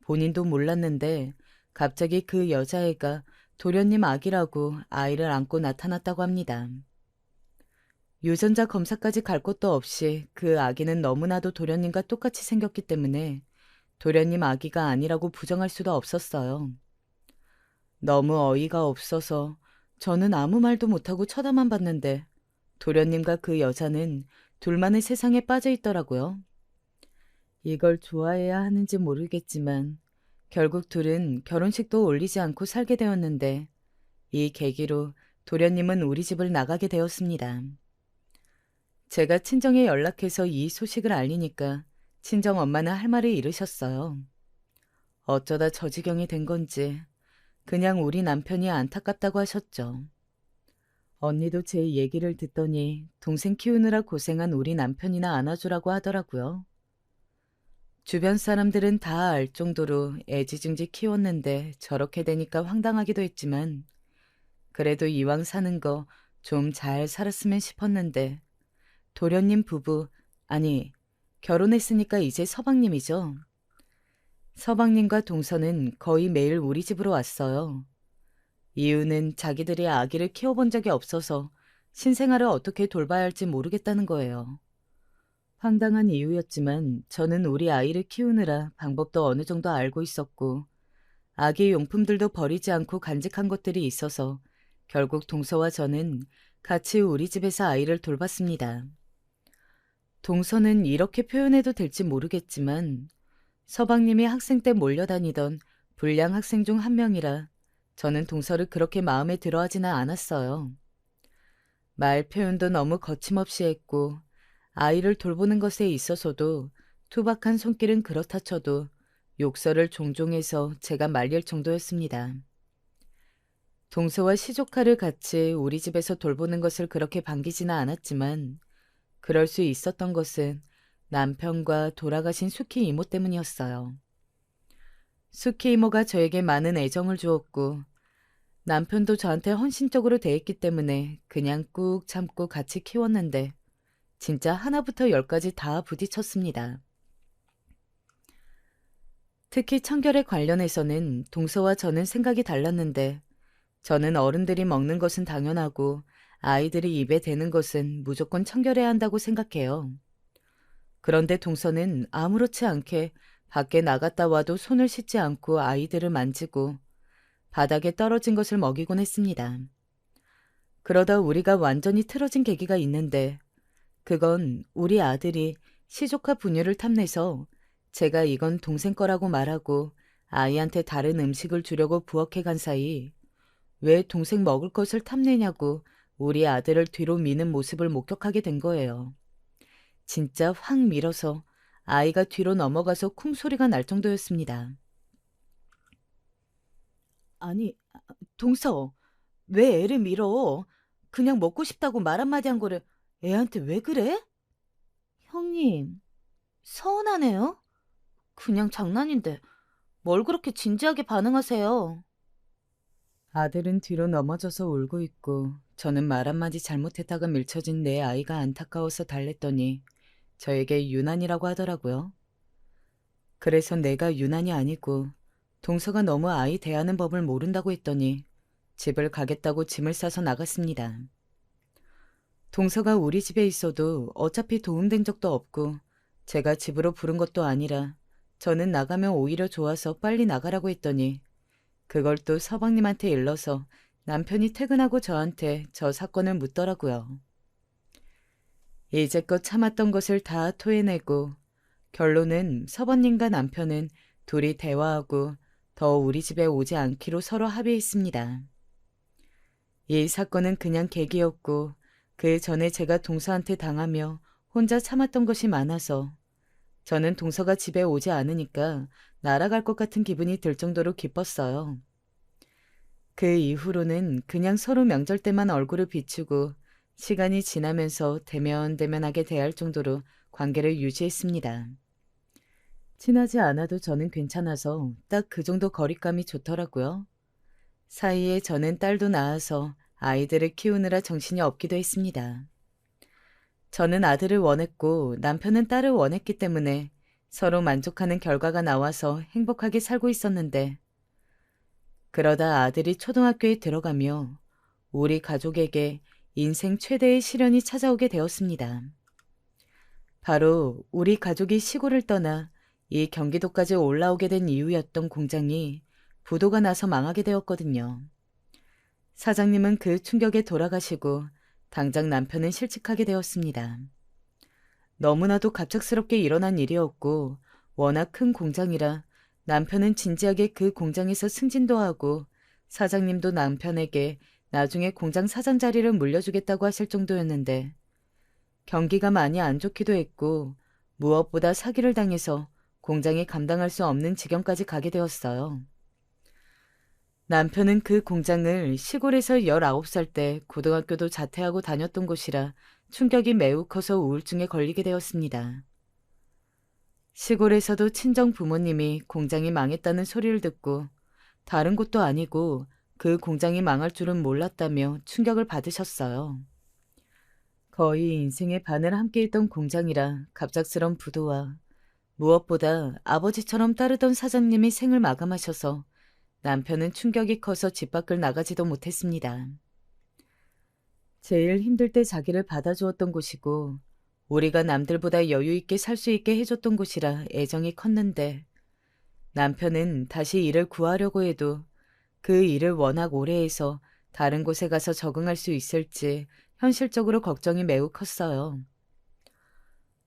본인도 몰랐는데 갑자기 그 여자애가 도련님 아기라고 아이를 안고 나타났다고 합니다. 유전자 검사까지 갈 것도 없이 그 아기는 너무나도 도련님과 똑같이 생겼기 때문에 도련님 아기가 아니라고 부정할 수도 없었어요. 너무 어이가 없어서 저는 아무 말도 못하고 쳐다만 봤는데 도련님과 그 여자는 둘만의 세상에 빠져 있더라고요. 이걸 좋아해야 하는지 모르겠지만 결국 둘은 결혼식도 올리지 않고 살게 되었는데 이 계기로 도련님은 우리 집을 나가게 되었습니다. 제가 친정에 연락해서 이 소식을 알리니까 친정 엄마는 할 말을 잃으셨어요. 어쩌다 저 지경이 된 건지 그냥 우리 남편이 안타깝다고 하셨죠. 언니도 제 얘기를 듣더니 동생 키우느라 고생한 우리 남편이나 안아주라고 하더라고요. 주변 사람들은 다 알 정도로 애지중지 키웠는데 저렇게 되니까 황당하기도 했지만 그래도 이왕 사는 거 좀 잘 살았으면 싶었는데 도련님 부부, 아니 결혼했으니까 이제 서방님이죠. 서방님과 동서는 거의 매일 우리 집으로 왔어요. 이유는 자기들이 아기를 키워본 적이 없어서 신생아를 어떻게 돌봐야 할지 모르겠다는 거예요. 황당한 이유였지만 저는 우리 아이를 키우느라 방법도 어느 정도 알고 있었고 아기 용품들도 버리지 않고 간직한 것들이 있어서 결국 동서와 저는 같이 우리 집에서 아이를 돌봤습니다. 동서는 이렇게 표현해도 될지 모르겠지만 서방님이 학생 때 몰려다니던 불량 학생 중 한 명이라 저는 동서를 그렇게 마음에 들어하지는 않았어요. 말 표현도 너무 거침없이 했고 아이를 돌보는 것에 있어서도 투박한 손길은 그렇다 쳐도 욕설을 종종 해서 제가 말릴 정도였습니다. 동서와 시조카를 같이 우리 집에서 돌보는 것을 그렇게 반기지는 않았지만 그럴 수 있었던 것은 남편과 돌아가신 수키 이모 때문이었어요. 수키 이모가 저에게 많은 애정을 주었고 남편도 저한테 헌신적으로 대했기 때문에 그냥 꾹 참고 같이 키웠는데 진짜 하나부터 열까지 다 부딪혔습니다. 특히 청결에 관련해서는 동서와 저는 생각이 달랐는데 저는 어른들이 먹는 것은 당연하고 아이들이 입에 대는 것은 무조건 청결해야 한다고 생각해요. 그런데 동서는 아무렇지 않게 밖에 나갔다 와도 손을 씻지 않고 아이들을 만지고 바닥에 떨어진 것을 먹이곤 했습니다. 그러다 우리가 완전히 틀어진 계기가 있는데 그건 우리 아들이 시조카 분유를 탐내서 제가 이건 동생 거라고 말하고 아이한테 다른 음식을 주려고 부엌에 간 사이 왜 동생 먹을 것을 탐내냐고 우리 아들을 뒤로 미는 모습을 목격하게 된 거예요. 진짜 확 밀어서 아이가 뒤로 넘어가서 쿵 소리가 날 정도였습니다. 아니, 동서, 왜 애를 밀어? 그냥 먹고 싶다고 말 한마디 한 거를 애한테 왜 그래? 형님, 서운하네요? 그냥 장난인데 뭘 그렇게 진지하게 반응하세요? 아들은 뒤로 넘어져서 울고 있고 저는 말 한마디 잘못했다가 밀쳐진 내 아이가 안타까워서 달랬더니 저에게 유난이라고 하더라고요. 그래서 내가 유난이 아니고 동서가 너무 아이 대하는 법을 모른다고 했더니 집을 가겠다고 짐을 싸서 나갔습니다. 동서가 우리 집에 있어도 어차피 도움된 적도 없고 제가 집으로 부른 것도 아니라 저는 나가면 오히려 좋아서 빨리 나가라고 했더니 그걸 또 서방님한테 일러서 남편이 퇴근하고 저한테 저 사건을 묻더라고요. 이제껏 참았던 것을 다 토해내고 결론은 서방님과 남편은 둘이 대화하고 더 우리 집에 오지 않기로 서로 합의했습니다. 이 사건은 그냥 계기였고 그 전에 제가 동서한테 당하며 혼자 참았던 것이 많아서 저는 동서가 집에 오지 않으니까 날아갈 것 같은 기분이 들 정도로 기뻤어요. 그 이후로는 그냥 서로 명절 때만 얼굴을 비추고 시간이 지나면서 대면대면하게 대할 정도로 관계를 유지했습니다. 친하지 않아도 저는 괜찮아서 딱 그 정도 거리감이 좋더라고요. 사이에 저는 딸도 낳아서 아이들을 키우느라 정신이 없기도 했습니다. 저는 아들을 원했고 남편은 딸을 원했기 때문에 서로 만족하는 결과가 나와서 행복하게 살고 있었는데 그러다 아들이 초등학교에 들어가며 우리 가족에게 인생 최대의 시련이 찾아오게 되었습니다. 바로 우리 가족이 시골을 떠나 이 경기도까지 올라오게 된 이유였던 공장이 부도가 나서 망하게 되었거든요. 사장님은 그 충격에 돌아가시고 당장 남편은 실직하게 되었습니다. 너무나도 갑작스럽게 일어난 일이었고 워낙 큰 공장이라 남편은 진지하게 그 공장에서 승진도 하고 사장님도 남편에게 나중에 공장 사장 자리를 물려주겠다고 하실 정도였는데 경기가 많이 안 좋기도 했고 무엇보다 사기를 당해서 공장이 감당할 수 없는 지경까지 가게 되었어요. 남편은 그 공장을 시골에서 19살 때 고등학교도 자퇴하고 다녔던 곳이라 충격이 매우 커서 우울증에 걸리게 되었습니다. 시골에서도 친정 부모님이 공장이 망했다는 소리를 듣고 다른 곳도 아니고 그 공장이 망할 줄은 몰랐다며 충격을 받으셨어요. 거의 인생의 반을 함께 했던 공장이라 갑작스런 부도와 무엇보다 아버지처럼 따르던 사장님이 생을 마감하셔서 남편은 충격이 커서 집 밖을 나가지도 못했습니다. 제일 힘들 때 자기를 받아주었던 곳이고 우리가 남들보다 여유 있게 살 수 있게 해줬던 곳이라 애정이 컸는데 남편은 다시 일을 구하려고 해도 그 일을 워낙 오래 해서 다른 곳에 가서 적응할 수 있을지 현실적으로 걱정이 매우 컸어요.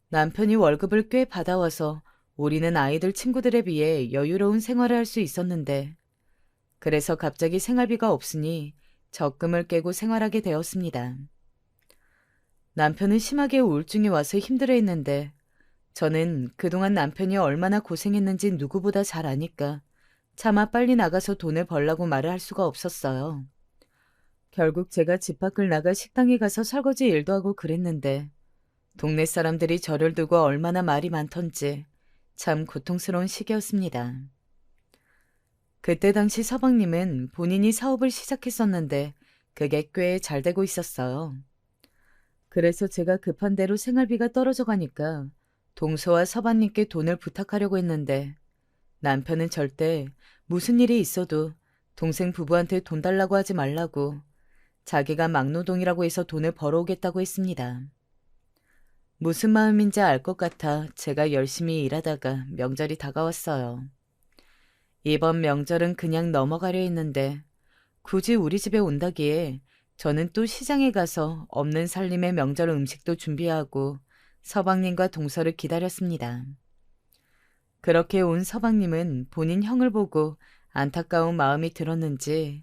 남편이 월급을 꽤 받아와서 우리는 아이들 친구들에 비해 여유로운 생활을 할 수 있었는데 그래서 갑자기 생활비가 없으니 적금을 깨고 생활하게 되었습니다. 남편은 심하게 우울증이 와서 힘들어했는데 저는 그동안 남편이 얼마나 고생했는지 누구보다 잘 아니까 차마 빨리 나가서 돈을 벌라고 말을 할 수가 없었어요. 결국 제가 집 밖을 나가 식당에 가서 설거지 일도 하고 그랬는데 동네 사람들이 저를 두고 얼마나 말이 많던지 참 고통스러운 시기였습니다. 그때 당시 서방님은 본인이 사업을 시작했었는데 그게 꽤 잘 되고 있었어요. 그래서 제가 급한 대로 생활비가 떨어져 가니까 동서와 서방님께 돈을 부탁하려고 했는데 남편은 절대 무슨 일이 있어도 동생 부부한테 돈 달라고 하지 말라고 자기가 막노동이라고 해서 돈을 벌어오겠다고 했습니다. 무슨 마음인지 알 것 같아 제가 열심히 일하다가 명절이 다가왔어요. 이번 명절은 그냥 넘어가려 했는데 굳이 우리 집에 온다기에 저는 또 시장에 가서 없는 살림의 명절 음식도 준비하고 서방님과 동서를 기다렸습니다. 그렇게 온 서방님은 본인 형을 보고 안타까운 마음이 들었는지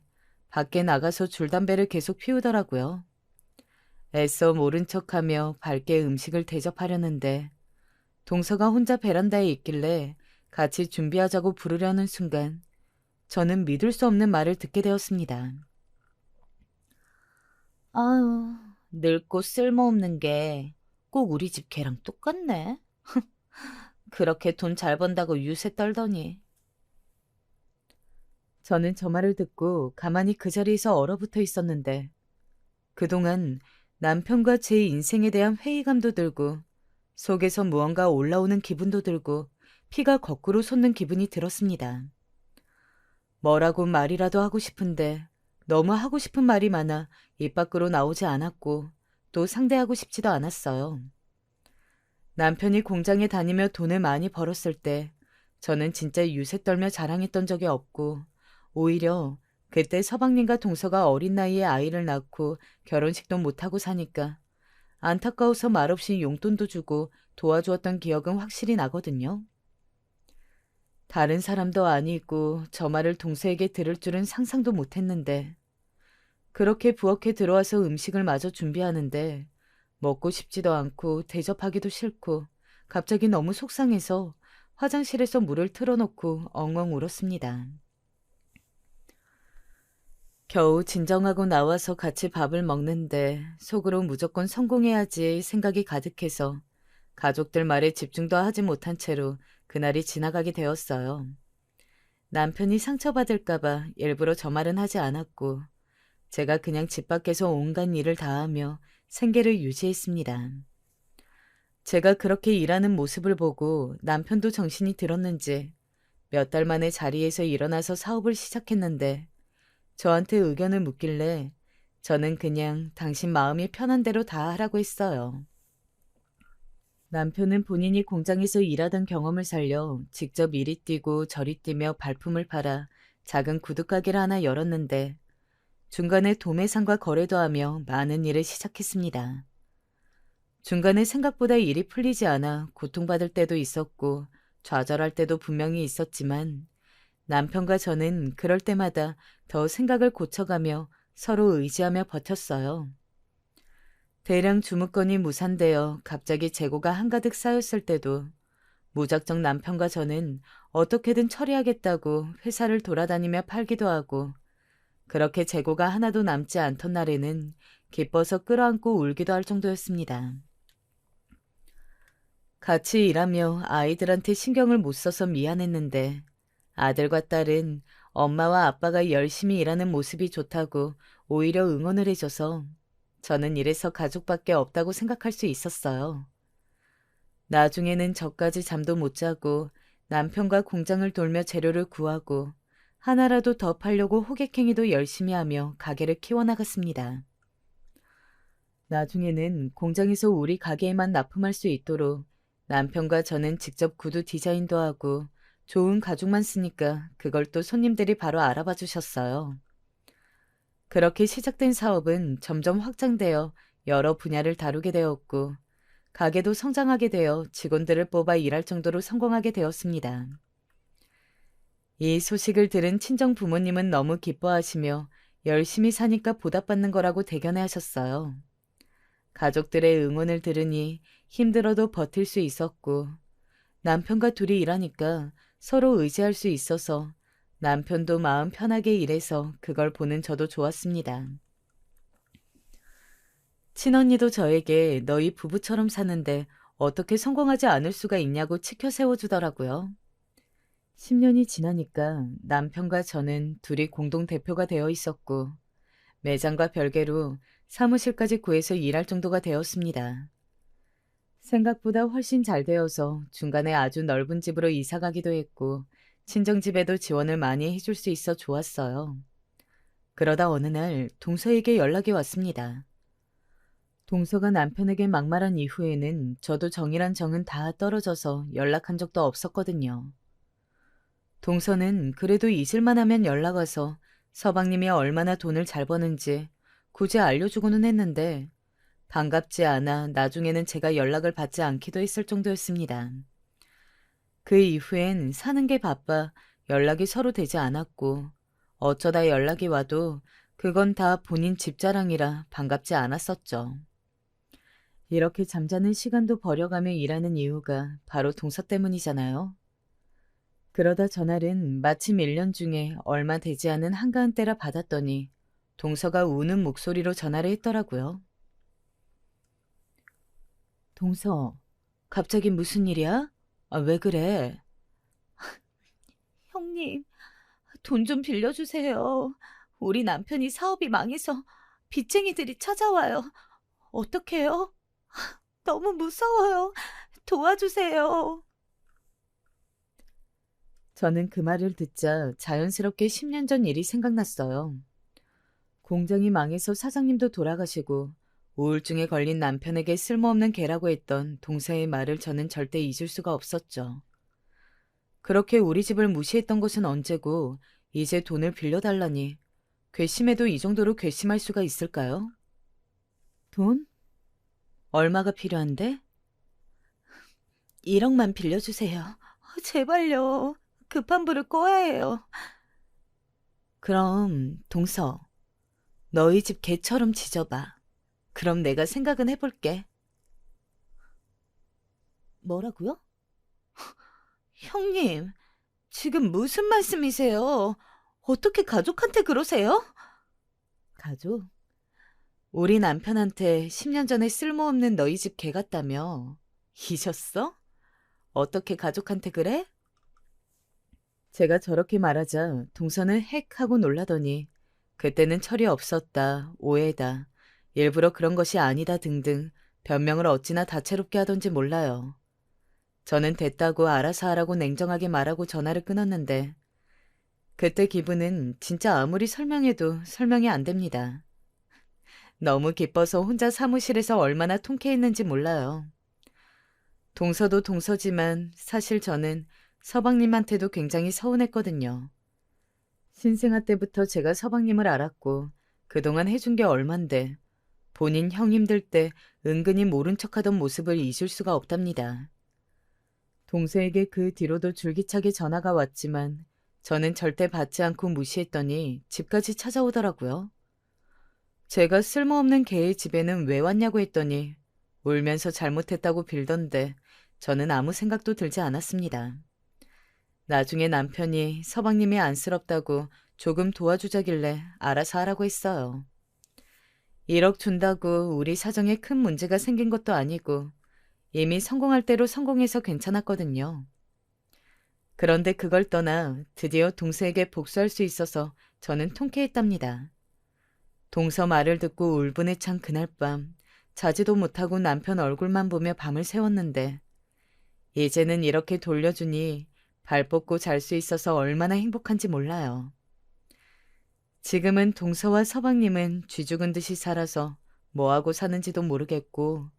밖에 나가서 줄담배를 계속 피우더라고요. 애써 모른 척하며 밝게 음식을 대접하려는데 동서가 혼자 베란다에 있길래 같이 준비하자고 부르려는 순간 저는 믿을 수 없는 말을 듣게 되었습니다. 아유, 늙고 쓸모없는 게 꼭 우리 집 개랑 똑같네. 그렇게 돈 잘 번다고 유세 떨더니. 저는 저 말을 듣고 가만히 그 자리에서 얼어붙어 있었는데 그동안 남편과 제 인생에 대한 회의감도 들고 속에서 무언가 올라오는 기분도 들고 피가 거꾸로 솟는 기분이 들었습니다. 뭐라고 말이라도 하고 싶은데 너무 하고 싶은 말이 많아 입 밖으로 나오지 않았고 또 상대하고 싶지도 않았어요. 남편이 공장에 다니며 돈을 많이 벌었을 때 저는 진짜 유세 떨며 자랑했던 적이 없고 오히려 그때 서방님과 동서가 어린 나이에 아이를 낳고 결혼식도 못하고 사니까 안타까워서 말없이 용돈도 주고 도와주었던 기억은 확실히 나거든요. 다른 사람도 아니고 저 말을 동서에게 들을 줄은 상상도 못했는데 그렇게 부엌에 들어와서 음식을 마저 준비하는데 먹고 싶지도 않고 대접하기도 싫고 갑자기 너무 속상해서 화장실에서 물을 틀어놓고 엉엉 울었습니다. 겨우 진정하고 나와서 같이 밥을 먹는데 속으로 무조건 성공해야지 생각이 가득해서 가족들 말에 집중도 하지 못한 채로 그날이 지나가게 되었어요. 남편이 상처받을까봐 일부러 저 말은 하지 않았고 제가 그냥 집 밖에서 온갖 일을 다하며 생계를 유지했습니다. 제가 그렇게 일하는 모습을 보고 남편도 정신이 들었는지 몇 달 만에 자리에서 일어나서 사업을 시작했는데 저한테 의견을 묻길래 저는 그냥 당신 마음이 편한 대로 다 하라고 했어요. 남편은 본인이 공장에서 일하던 경험을 살려 직접 이리 뛰고 저리 뛰며 발품을 팔아 작은 구두가게를 하나 열었는데 중간에 도매상과 거래도 하며 많은 일을 시작했습니다. 중간에 생각보다 일이 풀리지 않아 고통받을 때도 있었고 좌절할 때도 분명히 있었지만 남편과 저는 그럴 때마다 더 생각을 고쳐가며 서로 의지하며 버텼어요. 대량 주문건이 무산되어 갑자기 재고가 한가득 쌓였을 때도 무작정 남편과 저는 어떻게든 처리하겠다고 회사를 돌아다니며 팔기도 하고 그렇게 재고가 하나도 남지 않던 날에는 기뻐서 끌어안고 울기도 할 정도였습니다. 같이 일하며 아이들한테 신경을 못 써서 미안했는데 아들과 딸은 엄마와 아빠가 열심히 일하는 모습이 좋다고 오히려 응원을 해줘서 저는 이래서 가족밖에 없다고 생각할 수 있었어요. 나중에는 저까지 잠도 못 자고 남편과 공장을 돌며 재료를 구하고 하나라도 더 팔려고 호객행위도 열심히 하며 가게를 키워나갔습니다. 나중에는 공장에서 우리 가게에만 납품할 수 있도록 남편과 저는 직접 구두 디자인도 하고 좋은 가죽만 쓰니까 그걸 또 손님들이 바로 알아봐 주셨어요. 그렇게 시작된 사업은 점점 확장되어 여러 분야를 다루게 되었고 가게도 성장하게 되어 직원들을 뽑아 일할 정도로 성공하게 되었습니다. 이 소식을 들은 친정 부모님은 너무 기뻐하시며 열심히 사니까 보답받는 거라고 대견해 하셨어요. 가족들의 응원을 들으니 힘들어도 버틸 수 있었고 남편과 둘이 일하니까 서로 의지할 수 있어서 남편도 마음 편하게 일해서 그걸 보는 저도 좋았습니다. 친언니도 저에게 너희 부부처럼 사는데 어떻게 성공하지 않을 수가 있냐고 치켜 세워주더라고요. 10년이 지나니까 남편과 저는 둘이 공동 대표가 되어 있었고 매장과 별개로 사무실까지 구해서 일할 정도가 되었습니다. 생각보다 훨씬 잘 되어서 중간에 아주 넓은 집으로 이사 가기도 했고 친정집에도 지원을 많이 해줄 수 있어 좋았어요. 그러다 어느 날 동서에게 연락이 왔습니다. 동서가 남편에게 막말한 이후에는 저도 정이란 정은 다 떨어져서 연락한 적도 없었거든요. 동서는 그래도 잊을만 하면 연락 와서 서방님이 얼마나 돈을 잘 버는지 굳이 알려주고는 했는데 반갑지 않아 나중에는 제가 연락을 받지 않기도 했을 정도였습니다. 그 이후엔 사는 게 바빠 연락이 서로 되지 않았고 어쩌다 연락이 와도 그건 다 본인 집 자랑이라 반갑지 않았었죠. 이렇게 잠자는 시간도 버려가며 일하는 이유가 바로 동서 때문이잖아요. 그러다 전날은 마침 1년 중에 얼마 되지 않은 한가한 때라 받았더니 동서가 우는 목소리로 전화를 했더라고요. 동서, 갑자기 무슨 일이야? 아, 왜 그래? 형님, 돈 좀 빌려주세요. 우리 남편이 사업이 망해서 빚쟁이들이 찾아와요. 어떡해요? 너무 무서워요. 도와주세요. 저는 그 말을 듣자 자연스럽게 10년 전 일이 생각났어요. 공장이 망해서 사장님도 돌아가시고 우울증에 걸린 남편에게 쓸모없는 개라고 했던 동서의 말을 저는 절대 잊을 수가 없었죠. 그렇게 우리 집을 무시했던 것은 언제고 이제 돈을 빌려달라니 괘씸해도 이 정도로 괘씸할 수가 있을까요? 돈? 얼마가 필요한데? 1억만 빌려주세요. 제발요. 급한 불을 꺼야 해요. 그럼 동서, 너희 집 개처럼 지져봐. 그럼 내가 생각은 해볼게. 뭐라고요? 형님, 지금 무슨 말씀이세요? 어떻게 가족한테 그러세요? 가족? 우리 남편한테 10년 전에 쓸모없는 너희 집 개 같다며. 잊었어? 어떻게 가족한테 그래? 제가 저렇게 말하자 동서는 핵 하고 놀라더니 그때는 철이 없었다, 오해다, 일부러 그런 것이 아니다 등등 변명을 어찌나 다채롭게 하던지 몰라요. 저는 됐다고 알아서 하라고 냉정하게 말하고 전화를 끊었는데 그때 기분은 진짜 아무리 설명해도 설명이 안 됩니다. 너무 기뻐서 혼자 사무실에서 얼마나 통쾌했는지 몰라요. 동서도 동서지만 사실 저는 서방님한테도 굉장히 서운했거든요. 신생아 때부터 제가 서방님을 알았고 그동안 해준 게 얼만데 본인 형 힘들 때 은근히 모른 척하던 모습을 잊을 수가 없답니다. 동서에게 그 뒤로도 줄기차게 전화가 왔지만 저는 절대 받지 않고 무시했더니 집까지 찾아오더라고요. 제가 쓸모없는 개의 집에는 왜 왔냐고 했더니 울면서 잘못했다고 빌던데 저는 아무 생각도 들지 않았습니다. 나중에 남편이 서방님이 안쓰럽다고 조금 도와주자길래 알아서 하라고 했어요. 1억 준다고 우리 사정에 큰 문제가 생긴 것도 아니고 이미 성공할 대로 성공해서 괜찮았거든요. 그런데 그걸 떠나 드디어 동서에게 복수할 수 있어서 저는 통쾌했답니다. 동서 말을 듣고 울분에 찬 그날 밤 자지도 못하고 남편 얼굴만 보며 밤을 새웠는데 이제는 이렇게 돌려주니 발 뻗고 잘 수 있어서 얼마나 행복한지 몰라요. 지금은 동서와 서방님은 쥐 죽은 듯이 살아서 뭐하고 사는지도 모르겠고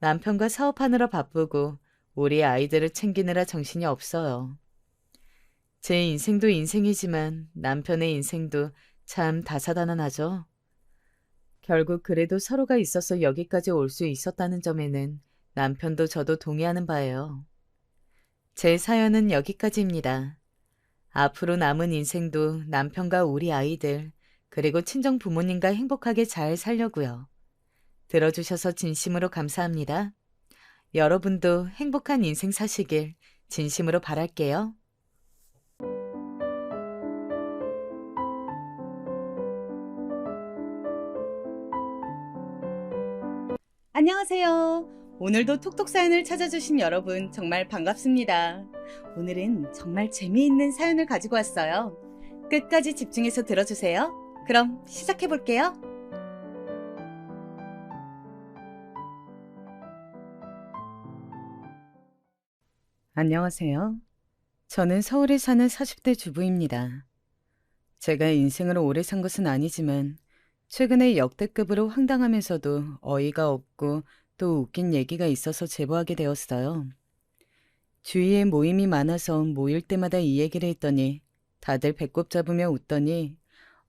남편과 사업하느라 바쁘고 우리 아이들을 챙기느라 정신이 없어요. 제 인생도 인생이지만 남편의 인생도 참 다사다난하죠. 결국 그래도 서로가 있어서 여기까지 올 수 있었다는 점에는 남편도 저도 동의하는 바예요. 제 사연은 여기까지입니다. 앞으로 남은 인생도 남편과 우리 아이들, 그리고 친정 부모님과 행복하게 잘 살려고요. 들어주셔서 진심으로 감사합니다. 여러분도 행복한 인생 사시길 진심으로 바랄게요. 안녕하세요. 오늘도 톡톡 사연을 찾아주신 여러분 정말 반갑습니다. 오늘은 정말 재미있는 사연을 가지고 왔어요. 끝까지 집중해서 들어주세요. 그럼 시작해 볼게요. 안녕하세요. 저는 서울에 사는 40대 주부입니다. 제가 인생으로 오래 산 것은 아니지만 최근에 역대급으로 황당하면서도 어이가 없고 또 웃긴 얘기가 있어서 제보하게 되었어요. 주위에 모임이 많아서 모일 때마다 이 얘기를 했더니 다들 배꼽 잡으며 웃더니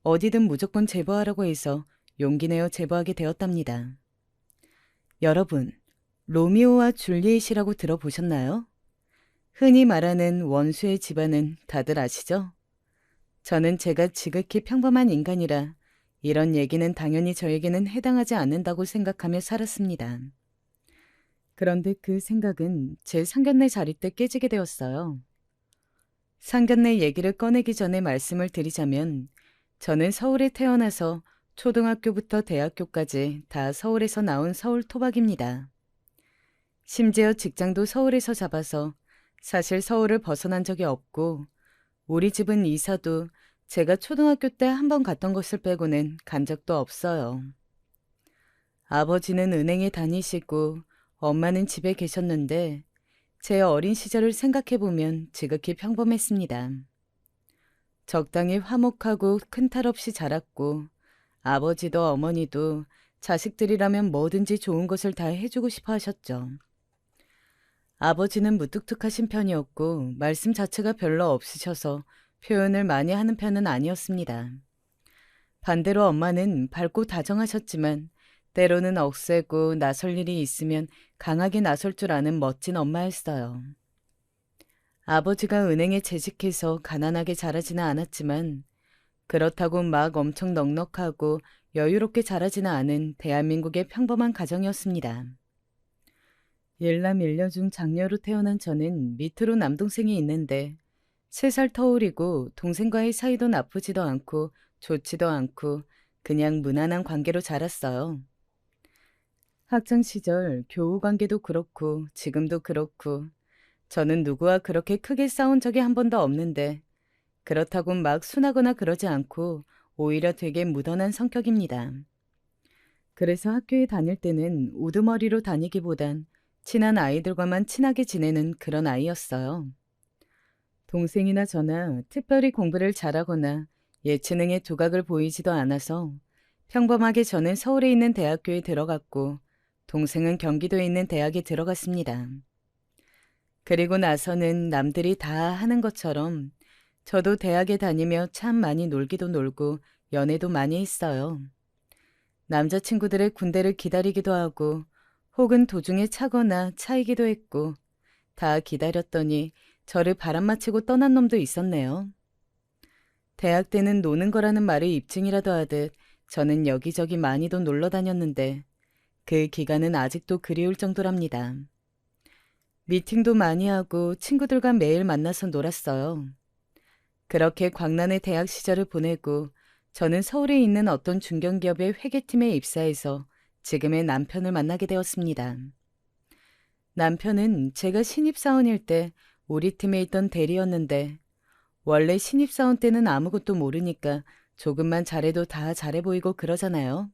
어디든 무조건 제보하라고 해서 용기 내어 제보하게 되었답니다. 여러분, 로미오와 줄리엣이라고 들어보셨나요? 흔히 말하는 원수의 집안은 다들 아시죠? 저는 제가 지극히 평범한 인간이라 이런 얘기는 당연히 저에게는 해당하지 않는다고 생각하며 살았습니다. 그런데 그 생각은 제 상견례 자리 때 깨지게 되었어요. 상견례 얘기를 꺼내기 전에 말씀을 드리자면 저는 서울에 태어나서 초등학교부터 대학교까지 다 서울에서 나온 서울 토박입니다. 심지어 직장도 서울에서 잡아서 사실 서울을 벗어난 적이 없고 우리 집은 이사도 제가 초등학교 때 한 번 갔던 것을 빼고는 간 적도 없어요. 아버지는 은행에 다니시고 엄마는 집에 계셨는데 제 어린 시절을 생각해보면 지극히 평범했습니다. 적당히 화목하고 큰 탈 없이 자랐고 아버지도 어머니도 자식들이라면 뭐든지 좋은 것을 다 해주고 싶어 하셨죠. 아버지는 무뚝뚝하신 편이었고 말씀 자체가 별로 없으셔서 표현을 많이 하는 편은 아니었습니다. 반대로 엄마는 밝고 다정하셨지만 때로는 억세고 나설 일이 있으면 강하게 나설 줄 아는 멋진 엄마였어요. 아버지가 은행에 재직해서 가난하게 자라지는 않았지만 그렇다고 막 엄청 넉넉하고 여유롭게 자라지는 않은 대한민국의 평범한 가정이었습니다. 일남 일녀 중 장녀로 태어난 저는 밑으로 남동생이 있는데 3살 터울이고 동생과의 사이도 나쁘지도 않고 좋지도 않고 그냥 무난한 관계로 자랐어요. 학창시절 교우 관계도 그렇고 지금도 그렇고 저는 누구와 그렇게 크게 싸운 적이 한 번도 없는데 그렇다고 막 순하거나 그러지 않고 오히려 되게 무던한 성격입니다. 그래서 학교에 다닐 때는 우두머리로 다니기보단 친한 아이들과만 친하게 지내는 그런 아이였어요. 동생이나 저나 특별히 공부를 잘하거나 예체능의 두각을 보이지도 않아서 평범하게 저는 서울에 있는 대학교에 들어갔고 동생은 경기도에 있는 대학에 들어갔습니다. 그리고 나서는 남들이 다 하는 것처럼 저도 대학에 다니며 참 많이 놀기도 놀고 연애도 많이 했어요. 남자친구들의 군대를 기다리기도 하고 혹은 도중에 차거나 차이기도 했고 다 기다렸더니 저를 바람맞히고 떠난 놈도 있었네요. 대학 때는 노는 거라는 말을 입증이라도 하듯 저는 여기저기 많이도 놀러 다녔는데 그 기간은 아직도 그리울 정도랍니다. 미팅도 많이 하고 친구들과 매일 만나서 놀았어요. 그렇게 광란의 대학 시절을 보내고 저는 서울에 있는 어떤 중견기업의 회계팀에 입사해서 지금의 남편을 만나게 되었습니다. 남편은 제가 신입사원일 때 우리 팀에 있던 대리였는데 원래 신입사원 때는 아무것도 모르니까 조금만 잘해도 다 잘해 보이고 그러잖아요.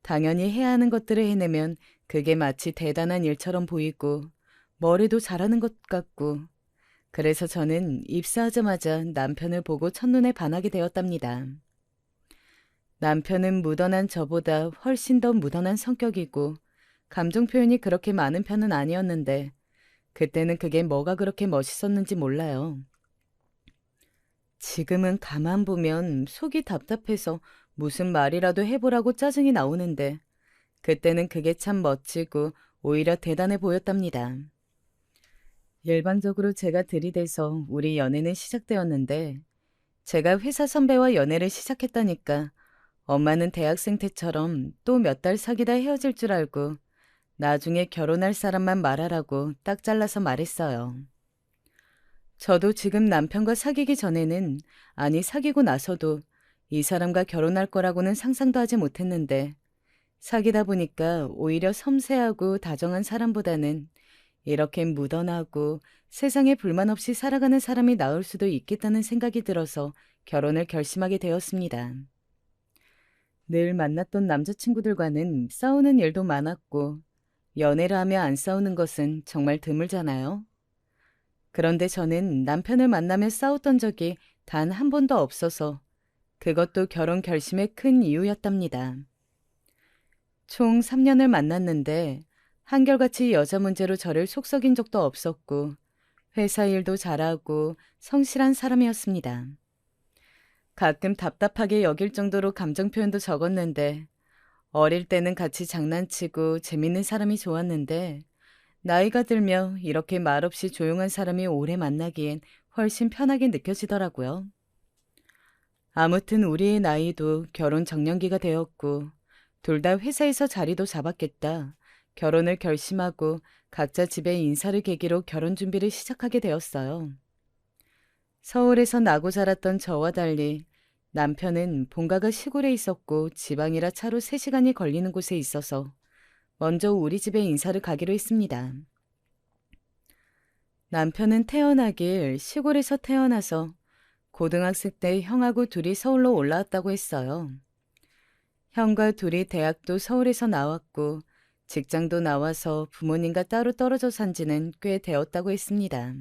당연히 해야 하는 것들을 해내면 그게 마치 대단한 일처럼 보이고 뭐래도 잘하는 것 같고 그래서 저는 입사하자마자 남편을 보고 첫눈에 반하게 되었답니다. 남편은 무던한 저보다 훨씬 더 무던한 성격이고 감정 표현이 그렇게 많은 편은 아니었는데 그때는 그게 뭐가 그렇게 멋있었는지 몰라요. 지금은 가만 보면 속이 답답해서 무슨 말이라도 해보라고 짜증이 나오는데 그때는 그게 참 멋지고 오히려 대단해 보였답니다. 일방적으로 제가 들이대서 우리 연애는 시작되었는데 제가 회사 선배와 연애를 시작했다니까 엄마는 대학생 때처럼 또 몇 달 사귀다 헤어질 줄 알고 나중에 결혼할 사람만 말하라고 딱 잘라서 말했어요. 저도 지금 남편과 사귀기 전에는, 아니 사귀고 나서도 이 사람과 결혼할 거라고는 상상도 하지 못했는데 사귀다 보니까 오히려 섬세하고 다정한 사람보다는 이렇게 무던하고 세상에 불만 없이 살아가는 사람이 나을 수도 있겠다는 생각이 들어서 결혼을 결심하게 되었습니다. 늘 만났던 남자친구들과는 싸우는 일도 많았고 연애를 하며 안 싸우는 것은 정말 드물잖아요. 그런데 저는 남편을 만나며 싸웠던 적이 단 한 번도 없어서 그것도 결혼 결심의 큰 이유였답니다. 총 3년을 만났는데 한결같이 여자 문제로 저를 속썩인 적도 없었고 회사 일도 잘하고 성실한 사람이었습니다. 가끔 답답하게 여길 정도로 감정 표현도 적었는데 어릴 때는 같이 장난치고 재밌는 사람이 좋았는데 나이가 들며 이렇게 말없이 조용한 사람이 오래 만나기엔 훨씬 편하게 느껴지더라고요. 아무튼 우리의 나이도 결혼 정년기가 되었고 둘 다 회사에서 자리도 잡았겠다. 결혼을 결심하고 각자 집에 인사를 계기로 결혼 준비를 시작하게 되었어요. 서울에서 나고 자랐던 저와 달리 남편은 본가가 시골에 있었고 지방이라 차로 3시간이 걸리는 곳에 있어서 먼저 우리 집에 인사를 가기로 했습니다. 남편은 태어나길 시골에서 태어나서 고등학생 때 형하고 둘이 서울로 올라왔다고 했어요. 형과 둘이 대학도 서울에서 나왔고 직장도 나와서 부모님과 따로 떨어져 산 지는 꽤 되었다고 했습니다.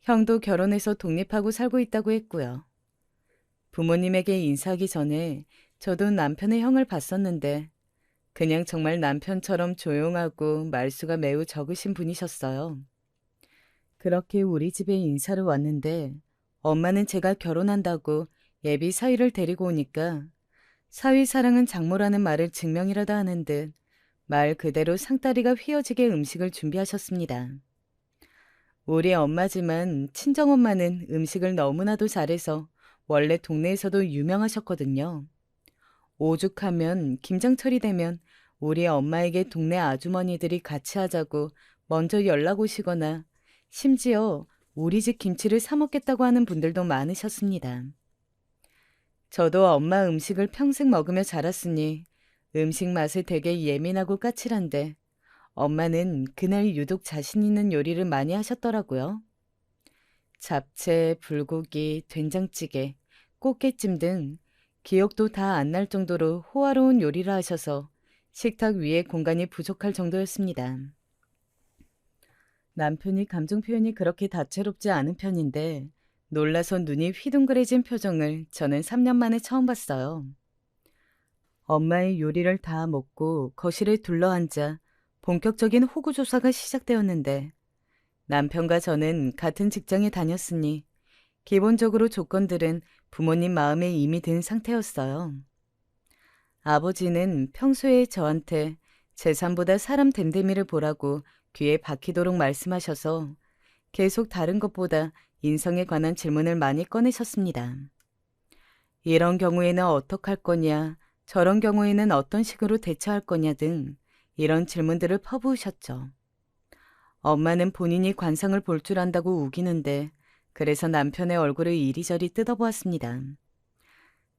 형도 결혼해서 독립하고 살고 있다고 했고요. 부모님에게 인사하기 전에 저도 남편의 형을 봤었는데 그냥 정말 남편처럼 조용하고 말수가 매우 적으신 분이셨어요. 그렇게 우리 집에 인사를 왔는데 엄마는 제가 결혼한다고 예비 사위를 데리고 오니까 사위 사랑은 장모라는 말을 증명이라도 하는 듯 말 그대로 상다리가 휘어지게 음식을 준비하셨습니다. 우리 엄마지만 친정엄마는 음식을 너무나도 잘해서 원래 동네에서도 유명하셨거든요. 오죽하면 김장철이 되면 우리 엄마에게 동네 아주머니들이 같이 하자고 먼저 연락 오시거나 심지어 우리 집 김치를 사 먹겠다고 하는 분들도 많으셨습니다. 저도 엄마 음식을 평생 먹으며 자랐으니 음식 맛에 되게 예민하고 까칠한데 엄마는 그날 유독 자신 있는 요리를 많이 하셨더라고요. 잡채, 불고기, 된장찌개, 꽃게찜 등 기억도 다 안 날 정도로 호화로운 요리를 하셔서 식탁 위에 공간이 부족할 정도였습니다. 남편이 감정 표현이 그렇게 다채롭지 않은 편인데 놀라서 눈이 휘둥그레진 표정을 저는 3년 만에 처음 봤어요. 엄마의 요리를 다 먹고 거실에 둘러앉아 본격적인 호구조사가 시작되었는데 남편과 저는 같은 직장에 다녔으니 기본적으로 조건들은 부모님 마음에 이미 든 상태였어요. 아버지는 평소에 저한테 재산보다 사람 됨됨이를 보라고 귀에 박히도록 말씀하셔서 계속 다른 것보다 인성에 관한 질문을 많이 꺼내셨습니다. 이런 경우에는 어떡할 거냐, 저런 경우에는 어떤 식으로 대처할 거냐 등 이런 질문들을 퍼부으셨죠. 엄마는 본인이 관상을 볼 줄 안다고 우기는데 그래서 남편의 얼굴을 이리저리 뜯어보았습니다.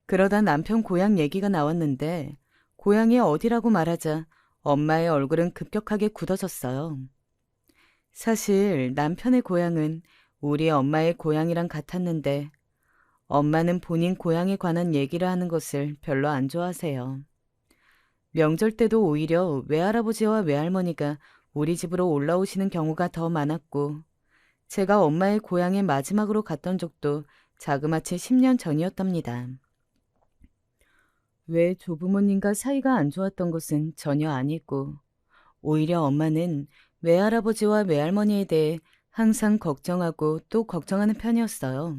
그러다 남편 고향 얘기가 나왔는데 고향이 어디라고 말하자 엄마의 얼굴은 급격하게 굳어졌어요. 사실 남편의 고향은 우리 엄마의 고향이랑 같았는데 엄마는 본인 고향에 관한 얘기를 하는 것을 별로 안 좋아하세요. 명절 때도 오히려 외할아버지와 외할머니가 우리 집으로 올라오시는 경우가 더 많았고 제가 엄마의 고향에 마지막으로 갔던 적도 자그마치 10년 전이었답니다. 왜 조부모님과 사이가 안 좋았던 것은 전혀 아니고 오히려 엄마는 외할아버지와 외할머니에 대해 항상 걱정하고 또 걱정하는 편이었어요.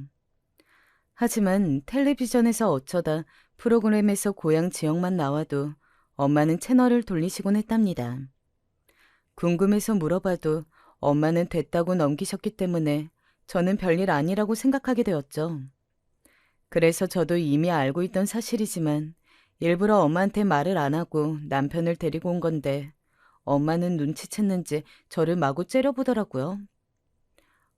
하지만 텔레비전에서 어쩌다 프로그램에서 고향 지역만 나와도 엄마는 채널을 돌리시곤 했답니다. 궁금해서 물어봐도 엄마는 됐다고 넘기셨기 때문에 저는 별일 아니라고 생각하게 되었죠. 그래서 저도 이미 알고 있던 사실이지만 일부러 엄마한테 말을 안 하고 남편을 데리고 온 건데 엄마는 눈치챘는지 저를 마구 째려보더라고요.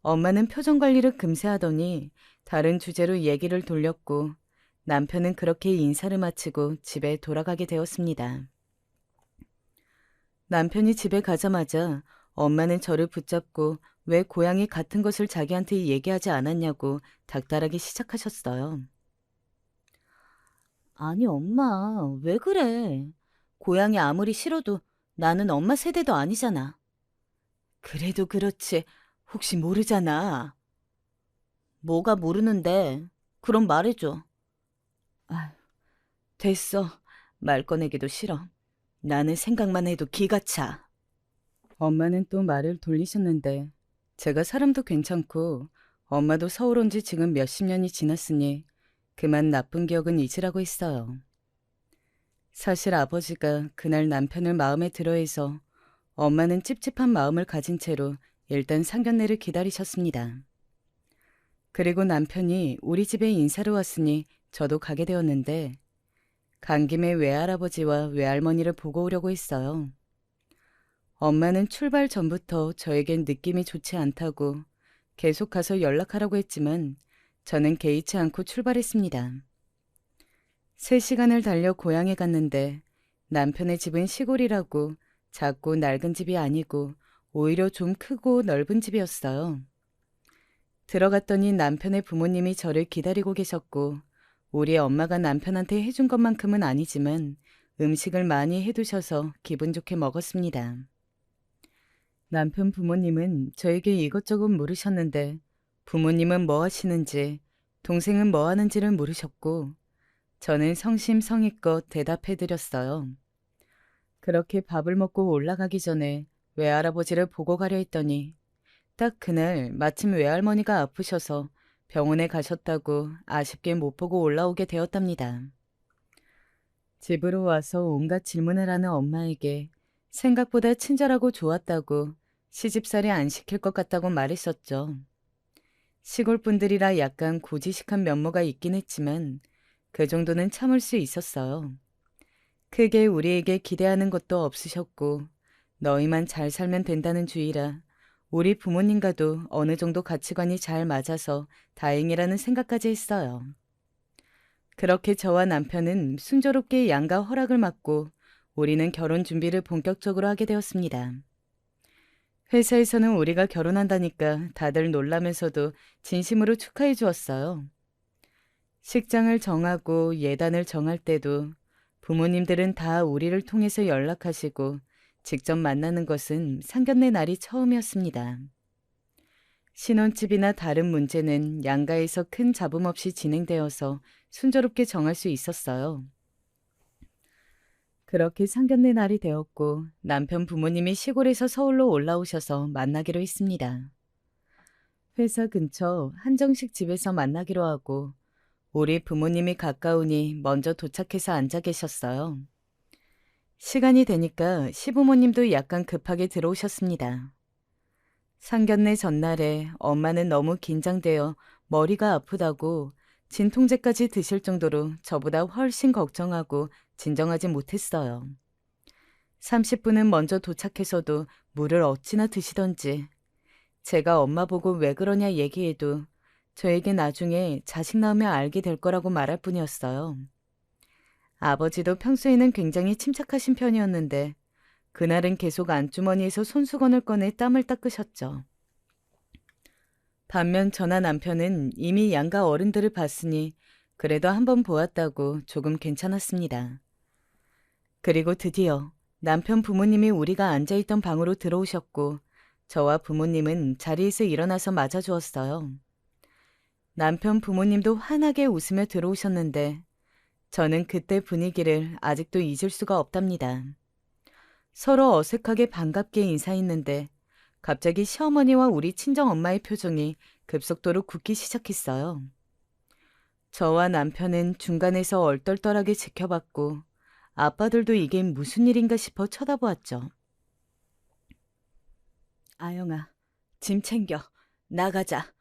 엄마는 표정 관리를 금세 하더니 다른 주제로 얘기를 돌렸고 남편은 그렇게 인사를 마치고 집에 돌아가게 되었습니다. 남편이 집에 가자마자 엄마는 저를 붙잡고 왜 고향이 같은 것을 자기한테 얘기하지 않았냐고 닥달하기 시작하셨어요. 아니 엄마, 왜 그래? 고향이 아무리 싫어도 나는 엄마 세대도 아니잖아. 그래도 그렇지. 혹시 모르잖아. 뭐가 모르는데? 그럼 말해줘. 아, 됐어. 말 꺼내기도 싫어. 나는 생각만 해도 기가 차. 엄마는 또 말을 돌리셨는데 제가 사람도 괜찮고 엄마도 서울 온 지 지금 몇십 년이 지났으니 그만 나쁜 기억은 잊으라고 했어요. 사실 아버지가 그날 남편을 마음에 들어해서 엄마는 찝찝한 마음을 가진 채로 일단 상견례를 기다리셨습니다. 그리고 남편이 우리 집에 인사를 왔으니 저도 가게 되었는데 간 김에 외할아버지와 외할머니를 보고 오려고 했어요. 엄마는 출발 전부터 저에겐 느낌이 좋지 않다고 계속 가서 연락하라고 했지만 저는 개의치 않고 출발했습니다. 3시간을 달려 고향에 갔는데 남편의 집은 시골이라고 작고 낡은 집이 아니고 오히려 좀 크고 넓은 집이었어요. 들어갔더니 남편의 부모님이 저를 기다리고 계셨고 우리 엄마가 남편한테 해준 것만큼은 아니지만 음식을 많이 해두셔서 기분 좋게 먹었습니다. 남편 부모님은 저에게 이것저것 물으셨는데 부모님은 뭐 하시는지 동생은 뭐 하는지를 물으셨고 저는 성심성의껏 대답해드렸어요. 그렇게 밥을 먹고 올라가기 전에 외할아버지를 보고 가려 했더니 딱 그날 마침 외할머니가 아프셔서 병원에 가셨다고 아쉽게 못 보고 올라오게 되었답니다. 집으로 와서 온갖 질문을 하는 엄마에게 생각보다 친절하고 좋았다고 시집살이 안 시킬 것 같다고 말했었죠. 시골 분들이라 약간 고지식한 면모가 있긴 했지만 그 정도는 참을 수 있었어요. 크게 우리에게 기대하는 것도 없으셨고 너희만 잘 살면 된다는 주의라 우리 부모님과도 어느 정도 가치관이 잘 맞아서 다행이라는 생각까지 했어요. 그렇게 저와 남편은 순조롭게 양가 허락을 받고 우리는 결혼 준비를 본격적으로 하게 되었습니다. 회사에서는 우리가 결혼한다니까 다들 놀라면서도 진심으로 축하해 주었어요. 식장을 정하고 예단을 정할 때도 부모님들은 다 우리를 통해서 연락하시고 직접 만나는 것은 상견례 날이 처음이었습니다. 신혼집이나 다른 문제는 양가에서 큰 잡음 없이 진행되어서 순조롭게 정할 수 있었어요. 그렇게 상견례 날이 되었고 남편 부모님이 시골에서 서울로 올라오셔서 만나기로 했습니다. 회사 근처 한정식 집에서 만나기로 하고 우리 부모님이 가까우니 먼저 도착해서 앉아 계셨어요. 시간이 되니까 시부모님도 약간 급하게 들어오셨습니다. 상견례 전날에 엄마는 너무 긴장되어 머리가 아프다고 진통제까지 드실 정도로 저보다 훨씬 걱정하고 진정하지 못했어요. 30분은 먼저 도착해서도 물을 어찌나 드시던지 제가 엄마 보고 왜 그러냐 얘기해도 저에게 나중에 자식 낳으면 알게 될 거라고 말할 뿐이었어요. 아버지도 평소에는 굉장히 침착하신 편이었는데 그날은 계속 안주머니에서 손수건을 꺼내 땀을 닦으셨죠. 반면 저나 남편은 이미 양가 어른들을 봤으니 그래도 한번 보았다고 조금 괜찮았습니다. 그리고 드디어 남편 부모님이 우리가 앉아있던 방으로 들어오셨고 저와 부모님은 자리에서 일어나서 맞아주었어요. 남편 부모님도 환하게 웃으며 들어오셨는데 저는 그때 분위기를 아직도 잊을 수가 없답니다. 서로 어색하게 반갑게 인사했는데 갑자기 시어머니와 우리 친정엄마의 표정이 급속도로 굳기 시작했어요. 저와 남편은 중간에서 얼떨떨하게 지켜봤고 아빠들도 이게 무슨 일인가 싶어 쳐다보았죠. 아영아, 짐 챙겨. 나가자.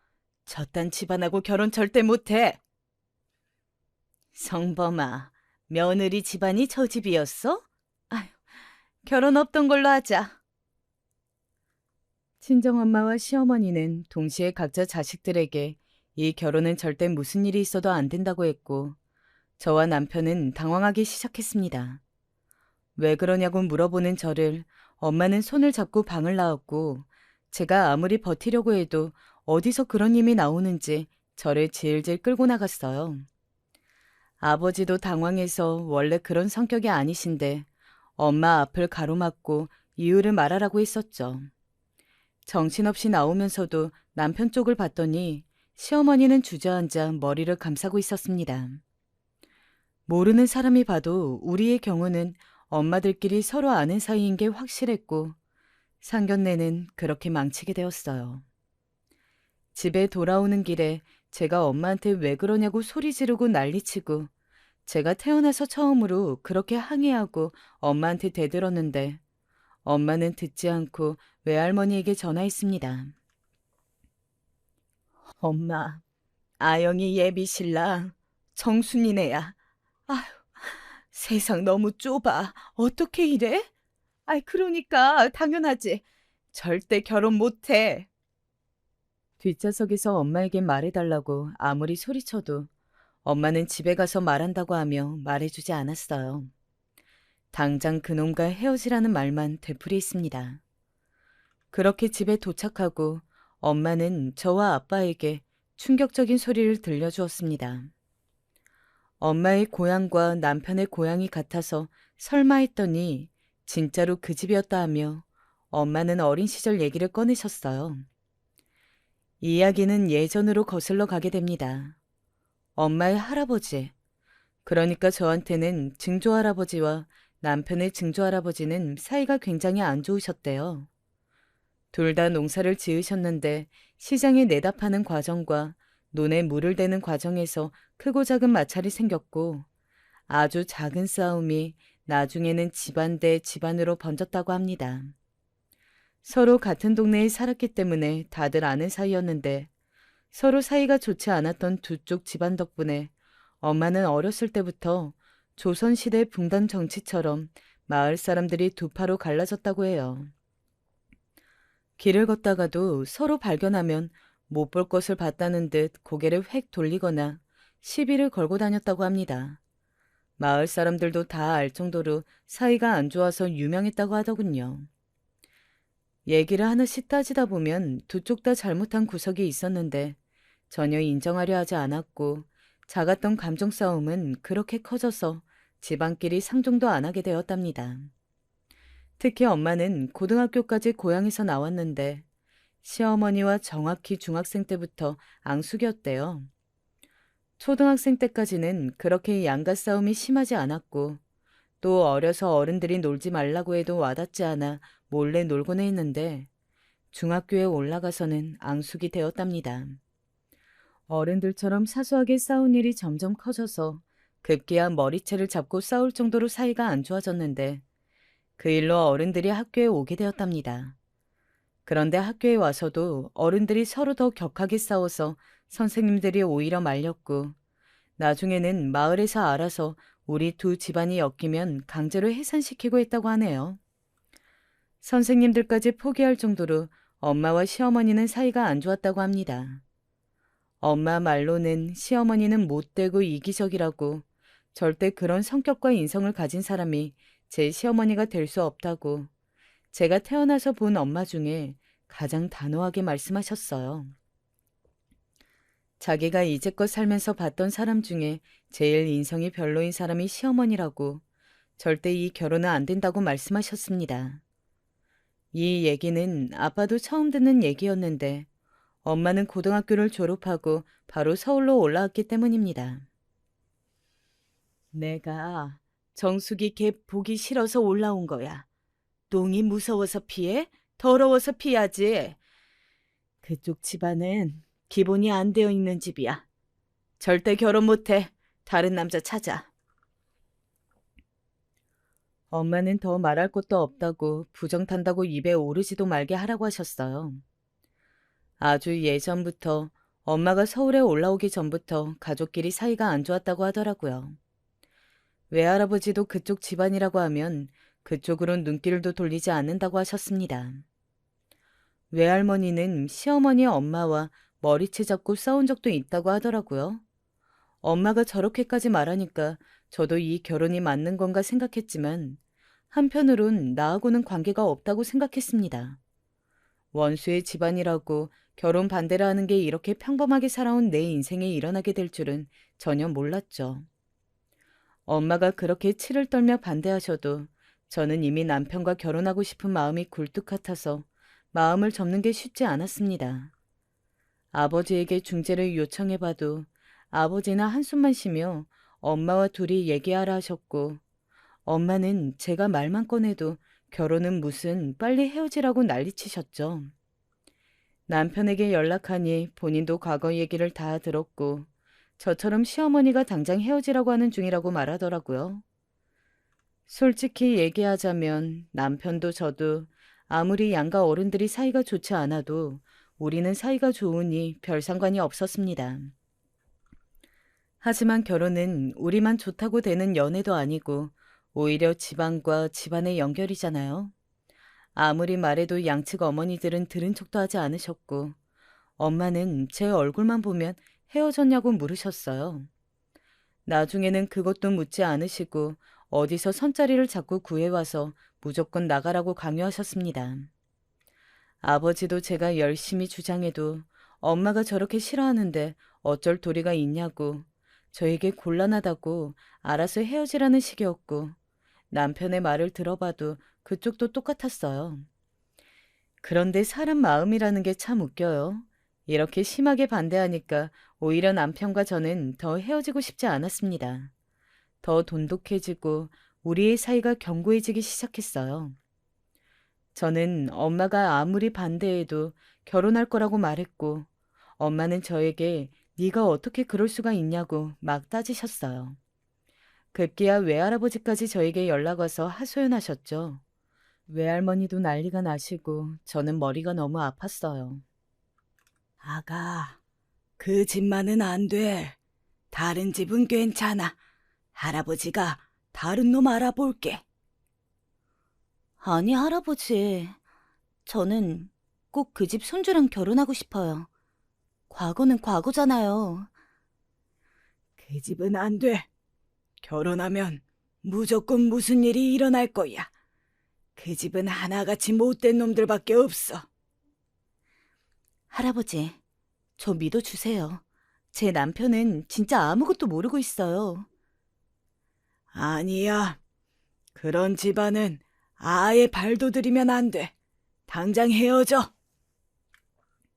저딴 집안하고 결혼 절대 못해. 성범아, 며느리 집안이 저 집이었어? 아휴, 결혼 없던 걸로 하자. 친정엄마와 시어머니는 동시에 각자 자식들에게 이 결혼은 절대 무슨 일이 있어도 안 된다고 했고 저와 남편은 당황하기 시작했습니다. 왜 그러냐고 물어보는 저를 엄마는 손을 잡고 방을 나왔고 제가 아무리 버티려고 해도 어디서 그런 힘이 나오는지 저를 질질 끌고 나갔어요. 아버지도 당황해서 원래 그런 성격이 아니신데 엄마 앞을 가로막고 이유를 말하라고 했었죠. 정신없이 나오면서도 남편 쪽을 봤더니 시어머니는 주저앉아 머리를 감싸고 있었습니다. 모르는 사람이 봐도 우리의 경우는 엄마들끼리 서로 아는 사이인 게 확실했고 상견례는 그렇게 망치게 되었어요. 집에 돌아오는 길에 제가 엄마한테 왜 그러냐고 소리 지르고 난리치고 제가 태어나서 처음으로 그렇게 항의하고 엄마한테 대들었는데 엄마는 듣지 않고 외할머니에게 전화했습니다. 엄마, 아영이 예비 신랑 정순이네야. 아휴, 세상 너무 좁아. 어떻게 이래? 아이, 그러니까 당연하지. 절대 결혼 못해. 뒷좌석에서 엄마에게 말해달라고 아무리 소리쳐도 엄마는 집에 가서 말한다고 하며 말해주지 않았어요. 당장 그놈과 헤어지라는 말만 되풀이했습니다. 그렇게 집에 도착하고 엄마는 저와 아빠에게 충격적인 소리를 들려주었습니다. 엄마의 고향과 남편의 고향이 같아서 설마 했더니 진짜로 그 집이었다 하며 엄마는 어린 시절 얘기를 꺼내셨어요. 이야기는 예전으로 거슬러 가게 됩니다. 엄마의 할아버지, 그러니까 저한테는 증조할아버지와 남편의 증조할아버지는 사이가 굉장히 안 좋으셨대요. 둘 다 농사를 지으셨는데 시장에 내다 파는 과정과 논에 물을 대는 과정에서 크고 작은 마찰이 생겼고 아주 작은 싸움이 나중에는 집안 대 집안으로 번졌다고 합니다. 서로 같은 동네에 살았기 때문에 다들 아는 사이였는데 서로 사이가 좋지 않았던 두 쪽 집안 덕분에 엄마는 어렸을 때부터 조선시대 붕당 정치처럼 마을 사람들이 두 파로 갈라졌다고 해요. 길을 걷다가도 서로 발견하면 못 볼 것을 봤다는 듯 고개를 획 돌리거나 시비를 걸고 다녔다고 합니다. 마을 사람들도 다 알 정도로 사이가 안 좋아서 유명했다고 하더군요. 얘기를 하나씩 따지다 보면 두 쪽 다 잘못한 구석이 있었는데 전혀 인정하려 하지 않았고 작았던 감정 싸움은 그렇게 커져서 집안끼리 상종도 안 하게 되었답니다. 특히 엄마는 고등학교까지 고향에서 나왔는데 시어머니와 정확히 중학생 때부터 앙숙이었대요. 초등학생 때까지는 그렇게 양가 싸움이 심하지 않았고 또 어려서 어른들이 놀지 말라고 해도 와닿지 않아 몰래 놀곤 했는데 중학교에 올라가서는 앙숙이 되었답니다. 어른들처럼 사소하게 싸운 일이 점점 커져서 급기야 머리채를 잡고 싸울 정도로 사이가 안 좋아졌는데 그 일로 어른들이 학교에 오게 되었답니다. 그런데 학교에 와서도 어른들이 서로 더 격하게 싸워서 선생님들이 오히려 말렸고 나중에는 마을에서 알아서 우리 두 집안이 엮이면 강제로 해산시키고 했다고 하네요. 선생님들까지 포기할 정도로 엄마와 시어머니는 사이가 안 좋았다고 합니다. 엄마 말로는 시어머니는 못되고 이기적이라고, 절대 그런 성격과 인성을 가진 사람이 제 시어머니가 될 수 없다고, 제가 태어나서 본 엄마 중에 가장 단호하게 말씀하셨어요. 자기가 이제껏 살면서 봤던 사람 중에 제일 인성이 별로인 사람이 시어머니라고, 절대 이 결혼은 안 된다고 말씀하셨습니다. 이 얘기는 아빠도 처음 듣는 얘기였는데 엄마는 고등학교를 졸업하고 바로 서울로 올라왔기 때문입니다. 내가 정숙이 걔 보기 싫어서 올라온 거야. 똥이 무서워서 피해? 더러워서 피하지. 그쪽 집안은 기본이 안 되어 있는 집이야. 절대 결혼 못해. 다른 남자 찾아. 엄마는 더 말할 것도 없다고 부정탄다고 입에 오르지도 말게 하라고 하셨어요. 아주 예전부터 엄마가 서울에 올라오기 전부터 가족끼리 사이가 안 좋았다고 하더라고요. 외할아버지도 그쪽 집안이라고 하면 그쪽으론 눈길도 돌리지 않는다고 하셨습니다. 외할머니는 시어머니 엄마와 머리채 잡고 싸운 적도 있다고 하더라고요. 엄마가 저렇게까지 말하니까 저도 이 결혼이 맞는 건가 생각했지만 한편으론 나하고는 관계가 없다고 생각했습니다. 원수의 집안이라고 결혼 반대를 하는 게 이렇게 평범하게 살아온 내 인생에 일어나게 될 줄은 전혀 몰랐죠. 엄마가 그렇게 치를 떨며 반대하셔도 저는 이미 남편과 결혼하고 싶은 마음이 굴뚝 같아서 마음을 접는 게 쉽지 않았습니다. 아버지에게 중재를 요청해봐도 아버지는 한숨만 쉬며 엄마와 둘이 얘기하라 하셨고, 엄마는 제가 말만 꺼내도 결혼은 무슨 빨리 헤어지라고 난리치셨죠. 남편에게 연락하니 본인도 과거 얘기를 다 들었고 저처럼 시어머니가 당장 헤어지라고 하는 중이라고 말하더라고요. 솔직히 얘기하자면 남편도 저도 아무리 양가 어른들이 사이가 좋지 않아도 우리는 사이가 좋으니 별 상관이 없었습니다. 하지만 결혼은 우리만 좋다고 되는 연애도 아니고 오히려 집안과 집안의 연결이잖아요. 아무리 말해도 양측 어머니들은 들은 척도 하지 않으셨고 엄마는 제 얼굴만 보면 헤어졌냐고 물으셨어요. 나중에는 그것도 묻지 않으시고 어디서 선자리를 자꾸 구해와서 무조건 나가라고 강요하셨습니다. 아버지도 제가 열심히 주장해도 엄마가 저렇게 싫어하는데 어쩔 도리가 있냐고, 저에게 곤란하다고 알아서 헤어지라는 식이었고, 남편의 말을 들어봐도 그쪽도 똑같았어요. 그런데 사람 마음이라는 게 참 웃겨요. 이렇게 심하게 반대하니까 오히려 남편과 저는 더 헤어지고 싶지 않았습니다. 더 돈독해지고 우리의 사이가 견고해지기 시작했어요. 저는 엄마가 아무리 반대해도 결혼할 거라고 말했고, 엄마는 저에게 네가 어떻게 그럴 수가 있냐고 막 따지셨어요. 급기야 외할아버지까지 저에게 연락 와서 하소연하셨죠. 외할머니도 난리가 나시고 저는 머리가 너무 아팠어요. 아가, 그 집만은 안 돼. 다른 집은 괜찮아. 할아버지가 다른 놈 알아볼게. 아니, 할아버지. 저는 꼭 그 집 손주랑 결혼하고 싶어요. 과거는 과거잖아요. 그 집은 안 돼. 결혼하면 무조건 무슨 일이 일어날 거야. 그 집은 하나같이 못된 놈들밖에 없어. 할아버지, 저 믿어주세요. 제 남편은 진짜 아무것도 모르고 있어요. 아니야. 그런 집안은 아예 발도 들이면 안 돼. 당장 헤어져.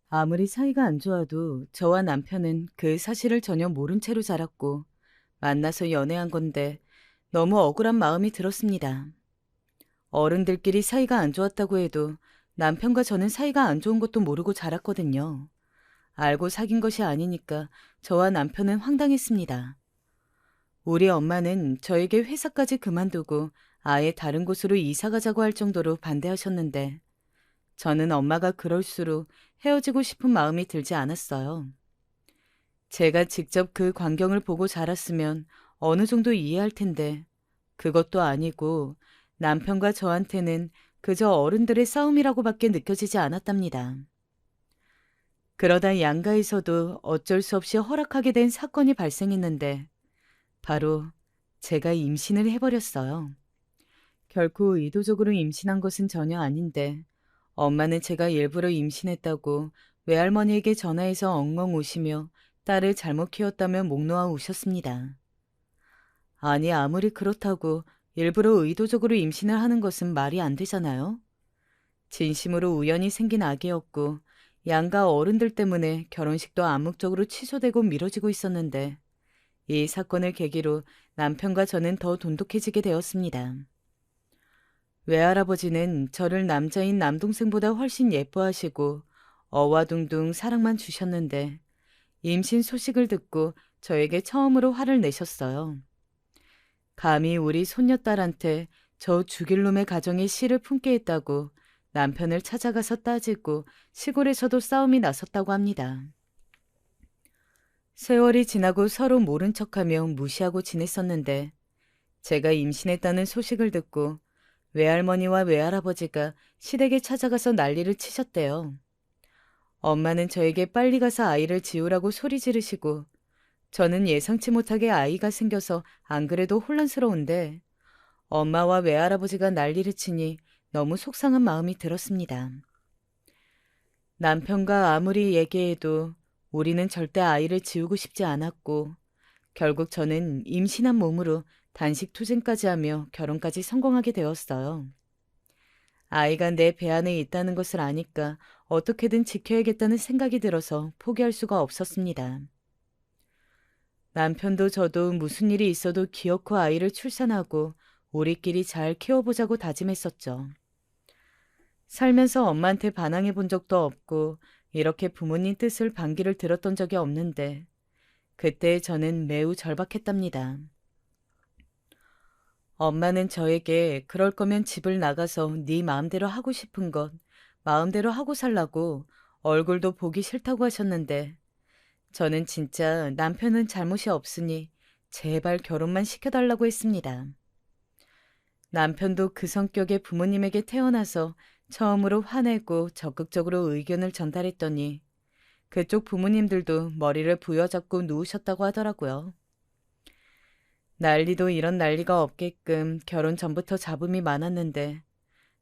아무리 사이가 안 좋아도 저와 남편은 그 사실을 전혀 모른 채로 자랐고 만나서 연애한 건데 너무 억울한 마음이 들었습니다. 어른들끼리 사이가 안 좋았다고 해도 남편과 저는 사이가 안 좋은 것도 모르고 자랐거든요. 알고 사귄 것이 아니니까 저와 남편은 황당했습니다. 우리 엄마는 저에게 회사까지 그만두고 아예 다른 곳으로 이사 가자고 할 정도로 반대하셨는데 저는 엄마가 그럴수록 헤어지고 싶은 마음이 들지 않았어요. 제가 직접 그 광경을 보고 자랐으면 어느 정도 이해할 텐데 그것도 아니고 남편과 저한테는 그저 어른들의 싸움이라고밖에 느껴지지 않았답니다. 그러다 양가에서도 어쩔 수 없이 허락하게 된 사건이 발생했는데 바로 제가 임신을 해버렸어요. 결코 의도적으로 임신한 것은 전혀 아닌데 엄마는 제가 일부러 임신했다고 외할머니에게 전화해서 엉엉 우시며 딸을 잘못 키웠다며 목 놓아 우셨습니다. 아니 아무리 그렇다고 일부러 의도적으로 임신을 하는 것은 말이 안 되잖아요. 진심으로 우연히 생긴 아기였고 양가 어른들 때문에 결혼식도 암묵적으로 취소되고 미뤄지고 있었는데 이 사건을 계기로 남편과 저는 더 돈독해지게 되었습니다. 외할아버지는 저를 남자인 남동생보다 훨씬 예뻐하시고 어와둥둥 사랑만 주셨는데 임신 소식을 듣고 저에게 처음으로 화를 내셨어요. 감히 우리 손녀딸한테 저 죽일 놈의 가정에 씨를 품게 했다고 남편을 찾아가서 따지고 시골에서도 싸움이 났었다고 합니다. 세월이 지나고 서로 모른 척하며 무시하고 지냈었는데 제가 임신했다는 소식을 듣고 외할머니와 외할아버지가 시댁에 찾아가서 난리를 치셨대요. 엄마는 저에게 빨리 가서 아이를 지우라고 소리 지르시고 저는 예상치 못하게 아이가 생겨서 안 그래도 혼란스러운데 엄마와 외할아버지가 난리를 치니 너무 속상한 마음이 들었습니다. 남편과 아무리 얘기해도 우리는 절대 아이를 지우고 싶지 않았고 결국 저는 임신한 몸으로 단식 투쟁까지 하며 결혼까지 성공하게 되었어요. 아이가 내 배 안에 있다는 것을 아니까 어떻게든 지켜야겠다는 생각이 들어서 포기할 수가 없었습니다. 남편도 저도 무슨 일이 있어도 기어코 아이를 출산하고 우리끼리 잘 키워보자고 다짐했었죠. 살면서 엄마한테 반항해 본 적도 없고 이렇게 부모님 뜻을 반기를 들었던 적이 없는데 그때 저는 매우 절박했답니다. 엄마는 저에게 그럴 거면 집을 나가서 네 마음대로 하고 싶은 것 마음대로 하고 살라고 얼굴도 보기 싫다고 하셨는데 저는 진짜 남편은 잘못이 없으니 제발 결혼만 시켜달라고 했습니다. 남편도 그 성격의 부모님에게 태어나서 처음으로 화내고 적극적으로 의견을 전달했더니 그쪽 부모님들도 머리를 부여잡고 누우셨다고 하더라고요. 난리도 이런 난리가 없게끔 결혼 전부터 잡음이 많았는데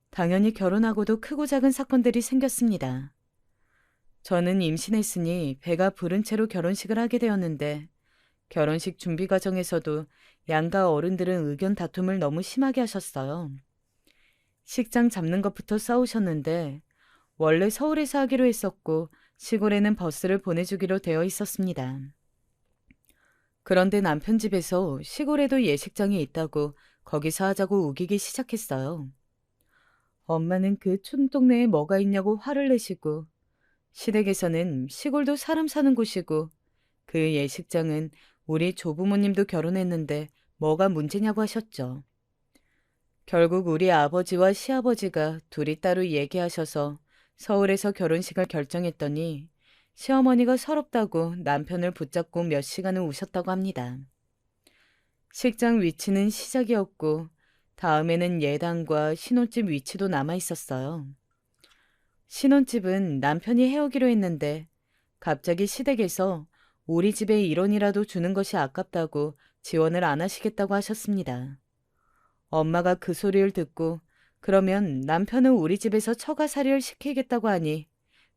당연히 결혼하고도 크고 작은 사건들이 생겼습니다. 저는 임신했으니 배가 부른 채로 결혼식을 하게 되었는데 결혼식 준비 과정에서도 양가 어른들은 의견 다툼을 너무 심하게 하셨어요. 식장 잡는 것부터 싸우셨는데 원래 서울에서 하기로 했었고 시골에는 버스를 보내주기로 되어 있었습니다. 그런데 남편 집에서 시골에도 예식장이 있다고 거기서 하자고 우기기 시작했어요. 엄마는 그 촌동네에 뭐가 있냐고 화를 내시고 시댁에서는 시골도 사람 사는 곳이고 그 예식장은 우리 조부모님도 결혼했는데 뭐가 문제냐고 하셨죠. 결국 우리 아버지와 시아버지가 둘이 따로 얘기하셔서 서울에서 결혼식을 결정했더니 시어머니가 서럽다고 남편을 붙잡고 몇 시간을 우셨다고 합니다. 식장 위치는 시작이었고 다음에는 예당과 신혼집 위치도 남아 있었어요. 신혼집은 남편이 해오기로 했는데 갑자기 시댁에서 우리 집에 1원이라도 주는 것이 아깝다고 지원을 안 하시겠다고 하셨습니다. 엄마가 그 소리를 듣고 그러면 남편은 우리 집에서 처가살이를 시키겠다고 하니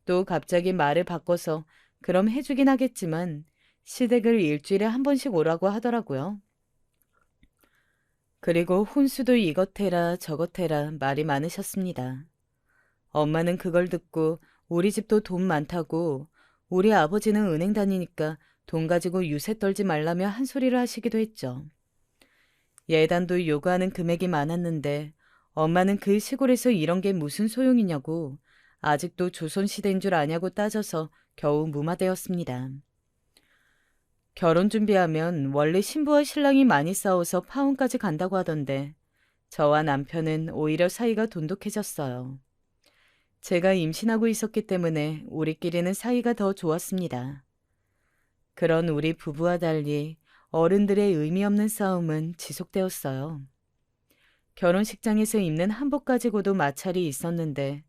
또 갑자기 말을 바꿔서 그럼 해주긴 하겠지만 시댁을 일주일에 한 번씩 오라고 하더라고요. 그리고 혼수도 이것 해라 저것 해라 말이 많으셨습니다. 엄마는 그걸 듣고 우리 집도 돈 많다고 우리 아버지는 은행 다니니까 돈 가지고 유세 떨지 말라며 한 소리를 하시기도 했죠. 예단도 요구하는 금액이 많았는데 엄마는 그 시골에서 이런 게 무슨 소용이냐고 아직도 조선시대인 줄 아냐고 따져서 겨우 무마되었습니다. 결혼 준비하면 원래 신부와 신랑이 많이 싸워서 파혼까지 간다고 하던데 저와 남편은 오히려 사이가 돈독해졌어요. 제가 임신하고 있었기 때문에 우리끼리는 사이가 더 좋았습니다. 그런 우리 부부와 달리 어른들의 의미 없는 싸움은 지속되었어요. 결혼식장에서 입는 한복 가지고도 마찰이 있었는데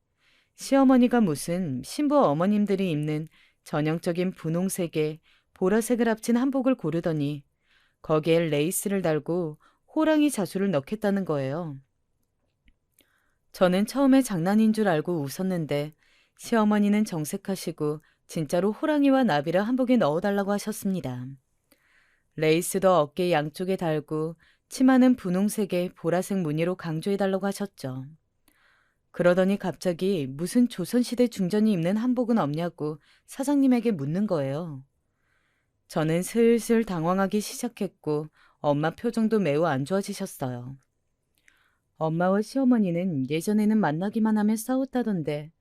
시어머니가 무슨 신부 어머님들이 입는 전형적인 분홍색에 보라색을 합친 한복을 고르더니 거기에 레이스를 달고 호랑이 자수를 넣겠다는 거예요. 저는 처음에 장난인 줄 알고 웃었는데 시어머니는 정색하시고 진짜로 호랑이와 나비를 한복에 넣어달라고 하셨습니다. 레이스도 어깨 양쪽에 달고 치마는 분홍색에 보라색 무늬로 강조해달라고 하셨죠. 그러더니 갑자기 무슨 조선시대 중전이 입는 한복은 없냐고 사장님에게 묻는 거예요. 저는 슬슬 당황하기 시작했고 엄마 표정도 매우 안 좋아지셨어요. 엄마와 시어머니는 예전에는 만나기만 하면 싸웠다던데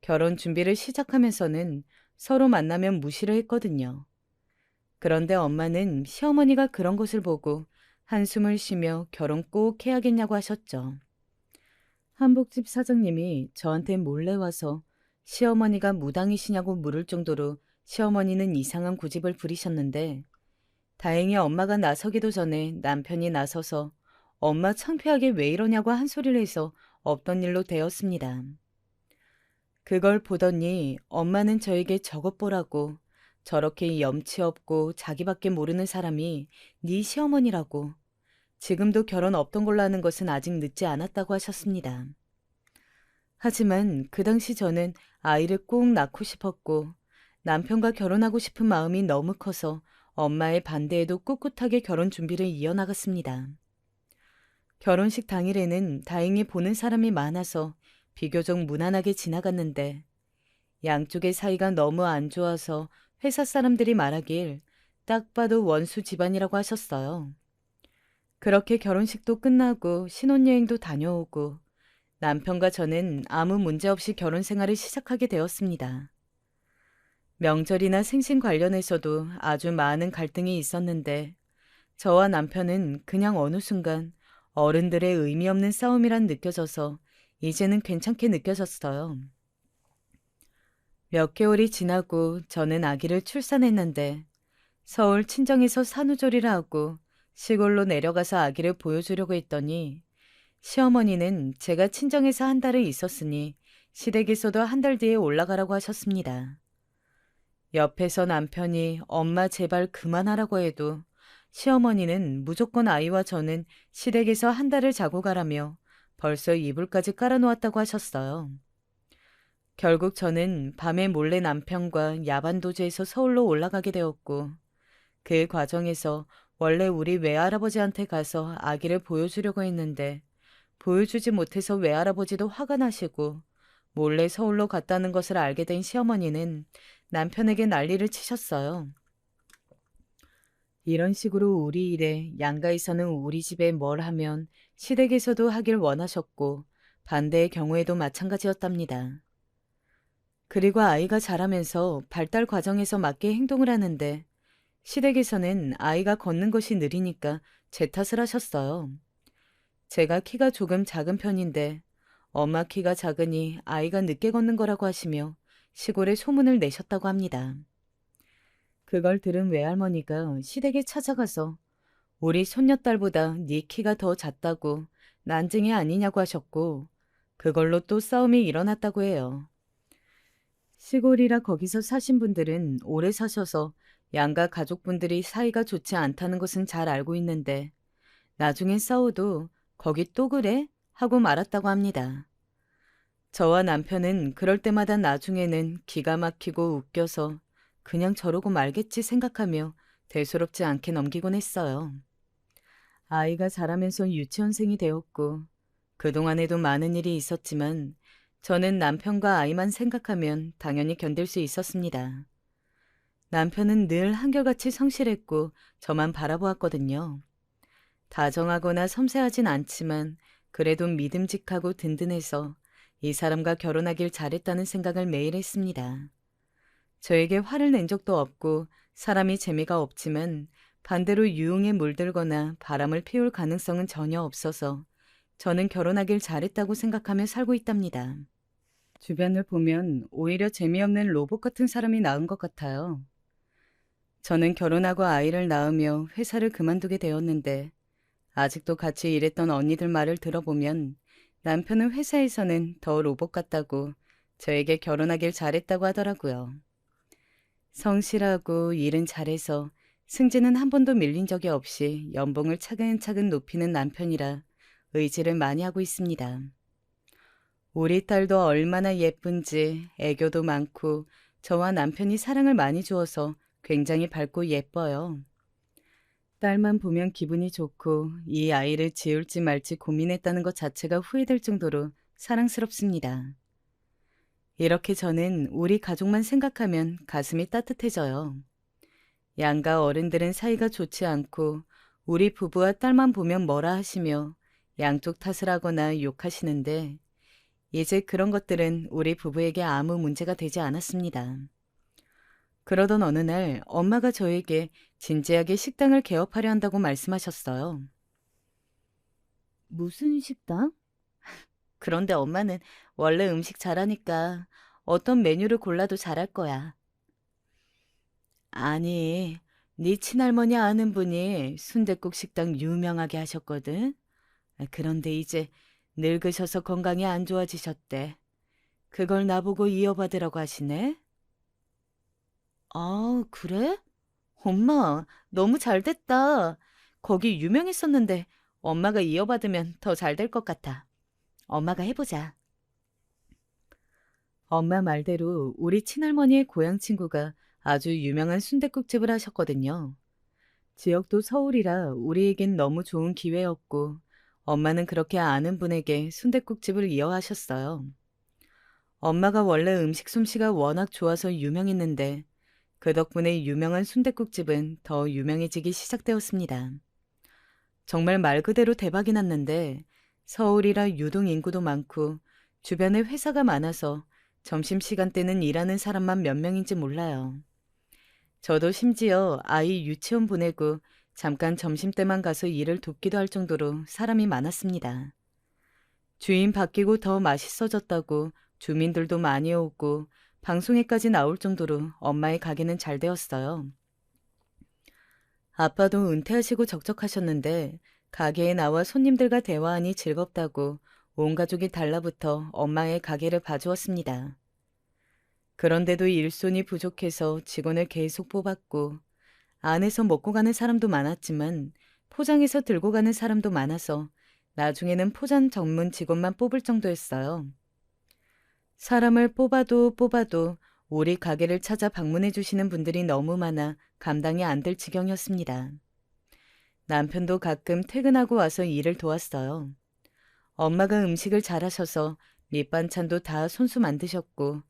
결혼 준비를 시작하면서는 서로 만나면 무시를 했거든요. 그런데 엄마는 시어머니가 그런 것을 보고 한숨을 쉬며 결혼 꼭 해야겠냐고 하셨죠. 한복집 사장님이 저한테 몰래 와서 시어머니가 무당이시냐고 물을 정도로 시어머니는 이상한 고집을 부리셨는데 다행히 엄마가 나서기도 전에 남편이 나서서 엄마 창피하게 왜 이러냐고 한 소리를 해서 없던 일로 되었습니다. 그걸 보더니 엄마는 저에게 저것 보라고 저렇게 염치 없고 자기밖에 모르는 사람이 네 시어머니라고 지금도 결혼 없던 걸로 하는 것은 아직 늦지 않았다고 하셨습니다. 하지만 그 당시 저는 아이를 꼭 낳고 싶었고 남편과 결혼하고 싶은 마음이 너무 커서 엄마의 반대에도 꿋꿋하게 결혼 준비를 이어나갔습니다. 결혼식 당일에는 다행히 보는 사람이 많아서 비교적 무난하게 지나갔는데 양쪽의 사이가 너무 안 좋아서 회사 사람들이 말하길 딱 봐도 원수 집안이라고 하셨어요. 그렇게 결혼식도 끝나고 신혼여행도 다녀오고 남편과 저는 아무 문제 없이 결혼 생활을 시작하게 되었습니다. 명절이나 생신 관련해서도 아주 많은 갈등이 있었는데 저와 남편은 그냥 어느 순간 어른들의 의미 없는 싸움이란 느껴져서 이제는 괜찮게 느껴졌어요. 몇 개월이 지나고 저는 아기를 출산했는데 서울 친정에서 산후조리를 하고 시골로 내려가서 아기를 보여주려고 했더니 시어머니는 제가 친정에서 한 달을 있었으니 시댁에서도 한 달 뒤에 올라가라고 하셨습니다. 옆에서 남편이 엄마 제발 그만하라고 해도 시어머니는 무조건 아이와 저는 시댁에서 한 달을 자고 가라며 벌써 이불까지 깔아놓았다고 하셨어요. 결국 저는 밤에 몰래 남편과 야반도주해서 서울로 올라가게 되었고 그 과정에서 원래 우리 외할아버지한테 가서 아기를 보여주려고 했는데 보여주지 못해서 외할아버지도 화가 나시고 몰래 서울로 갔다는 것을 알게 된 시어머니는 남편에게 난리를 치셨어요. 이런 식으로 우리 일에 양가에서는 우리 집에 뭘 하면 시댁에서도 하길 원하셨고 반대의 경우에도 마찬가지였답니다. 그리고 아이가 자라면서 발달 과정에서 맞게 행동을 하는데 시댁에서는 아이가 걷는 것이 느리니까 제 탓을 하셨어요. 제가 키가 조금 작은 편인데 엄마 키가 작으니 아이가 늦게 걷는 거라고 하시며 시골에 소문을 내셨다고 합니다. 그걸 들은 외할머니가 시댁에 찾아가서 우리 손녀딸보다 네 키가 더 작다고 난쟁이 아니냐고 하셨고 그걸로 또 싸움이 일어났다고 해요. 시골이라 거기서 사신 분들은 오래 사셔서 양가 가족분들이 사이가 좋지 않다는 것은 잘 알고 있는데 나중엔 싸워도 거기 또 그래? 하고 말았다고 합니다. 저와 남편은 그럴 때마다 나중에는 기가 막히고 웃겨서 그냥 저러고 말겠지 생각하며 대수롭지 않게 넘기곤 했어요. 아이가 자라면서 유치원생이 되었고 그동안에도 많은 일이 있었지만 저는 남편과 아이만 생각하면 당연히 견딜 수 있었습니다. 남편은 늘 한결같이 성실했고 저만 바라보았거든요. 다정하거나 섬세하진 않지만 그래도 믿음직하고 든든해서 이 사람과 결혼하길 잘했다는 생각을 매일 했습니다. 저에게 화를 낸 적도 없고 사람이 재미가 없지만 반대로 유흥에 물들거나 바람을 피울 가능성은 전혀 없어서 저는 결혼하길 잘했다고 생각하며 살고 있답니다. 주변을 보면 오히려 재미없는 로봇 같은 사람이 나은 것 같아요. 저는 결혼하고 아이를 낳으며 회사를 그만두게 되었는데 아직도 같이 일했던 언니들 말을 들어보면 남편은 회사에서는 더 로봇 같다고 저에게 결혼하길 잘했다고 하더라고요. 성실하고 일은 잘해서 승진은 한 번도 밀린 적이 없이 연봉을 차근차근 높이는 남편이라 의지를 많이 하고 있습니다. 우리 딸도 얼마나 예쁜지 애교도 많고 저와 남편이 사랑을 많이 주어서 굉장히 밝고 예뻐요. 딸만 보면 기분이 좋고 이 아이를 지울지 말지 고민했다는 것 자체가 후회될 정도로 사랑스럽습니다. 이렇게 저는 우리 가족만 생각하면 가슴이 따뜻해져요. 양가 어른들은 사이가 좋지 않고 우리 부부와 딸만 보면 뭐라 하시며 양쪽 탓을 하거나 욕하시는데 이제 그런 것들은 우리 부부에게 아무 문제가 되지 않았습니다. 그러던 어느 날 엄마가 저에게 진지하게 식당을 개업하려 한다고 말씀하셨어요. 무슨 식당? 그런데 엄마는 원래 음식 잘하니까 어떤 메뉴를 골라도 잘할 거야. 아니, 네 친할머니 아는 분이 순댓국 식당 유명하게 하셨거든. 그런데 이제 늙으셔서 건강이 안 좋아지셨대. 그걸 나보고 이어받으라고 하시네. 아, 그래? 엄마, 너무 잘 됐다. 거기 유명했었는데 엄마가 이어받으면 더 잘 될 것 같아. 엄마가 해보자. 엄마 말대로 우리 친할머니의 고향 친구가 아주 유명한 순댓국집을 하셨거든요. 지역도 서울이라 우리에겐 너무 좋은 기회였고 엄마는 그렇게 아는 분에게 순댓국집을 이어하셨어요. 엄마가 원래 음식 솜씨가 워낙 좋아서 유명했는데 그 덕분에 유명한 순댓국집은 더 유명해지기 시작되었습니다. 정말 말 그대로 대박이 났는데 서울이라 유동 인구도 많고 주변에 회사가 많아서 점심시간대는 일하는 사람만 몇 명인지 몰라요. 저도 심지어 아이 유치원 보내고 잠깐 점심때만 가서 일을 돕기도 할 정도로 사람이 많았습니다. 주인 바뀌고 더 맛있어졌다고 주민들도 많이 오고 방송에까지 나올 정도로 엄마의 가게는 잘 되었어요. 아빠도 은퇴하시고 적적하셨는데 가게에 나와 손님들과 대화하니 즐겁다고 온 가족이 달라붙어 엄마의 가게를 봐주었습니다. 그런데도 일손이 부족해서 직원을 계속 뽑았고 안에서 먹고 가는 사람도 많았지만 포장해서 들고 가는 사람도 많아서 나중에는 포장 전문 직원만 뽑을 정도였어요. 사람을 뽑아도 우리 가게를 찾아 방문해 주시는 분들이 너무 많아 감당이 안 될 지경이었습니다. 남편도 가끔 퇴근하고 와서 일을 도왔어요. 엄마가 음식을 잘하셔서 밑반찬도 다 손수 만드셨고